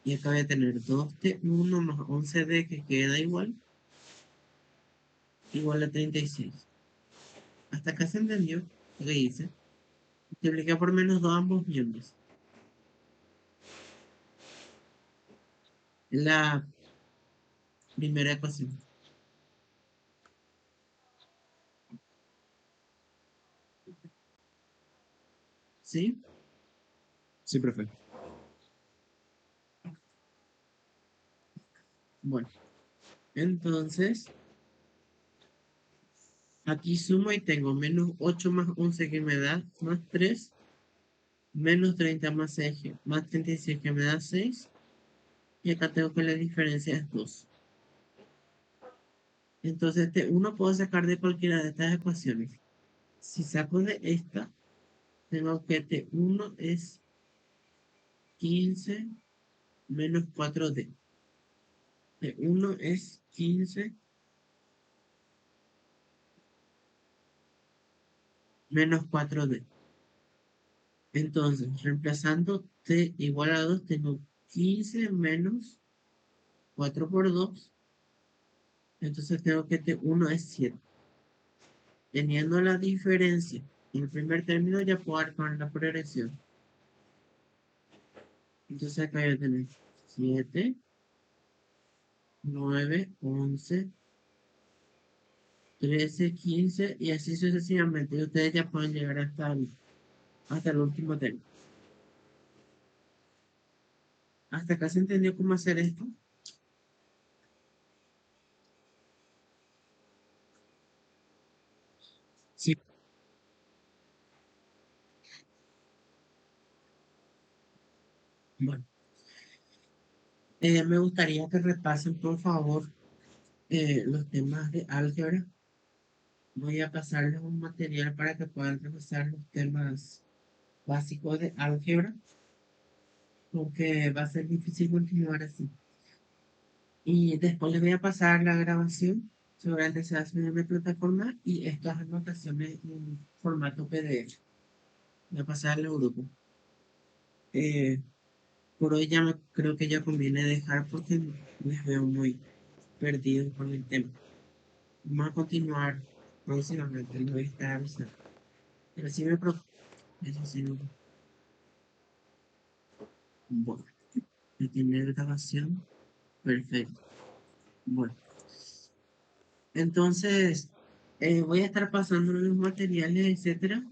Y acá voy a tener 2d 1 más 11d que queda igual a 36. Hasta acá se entendió lo que hice. Multipliqué por menos 2 ambos miembros. La primera ecuación. ¿Sí? Sí, profe. Bueno, entonces aquí sumo y tengo menos 8 más 11 que me da más 3, menos 30 más 6, más 36 que me da 6, y acá tengo que la diferencia es 2. Entonces este 1 puedo sacar de cualquiera de estas ecuaciones. Si saco de esta, tengo que este 1 es 15 menos 4d. Este 1 es 15 menos 4d. Entonces, reemplazando t igual a 2, tengo 15 menos 4 por 2. Entonces tengo que t1 es 7. Teniendo la diferencia en el primer término, ya puedo armar la progresión. Entonces acá voy a tener 7, 9, 11, 13, 15 y así sucesivamente. Y ustedes ya pueden llegar hasta el último término. ¿Hasta acá se entendió cómo hacer esto? Sí. Bueno, me gustaría que repasen por favor los temas de álgebra. Voy a pasarles un material para que puedan repasar los temas básicos de álgebra, porque va a ser difícil continuar así. Y después les voy a pasar la grabación sobre el desastre de mi plataforma y estas anotaciones en formato PDF. Voy a pasarle al grupo. Eh, por hoy creo que ya conviene dejar porque les veo muy perdidos con el tema. Vamos a continuar próximamente, les voy a estar avisando. Pero sí me preocupa. Eso sí, bueno, de tener grabación. Perfecto. Bueno, entonces voy a estar pasando los materiales, etcétera.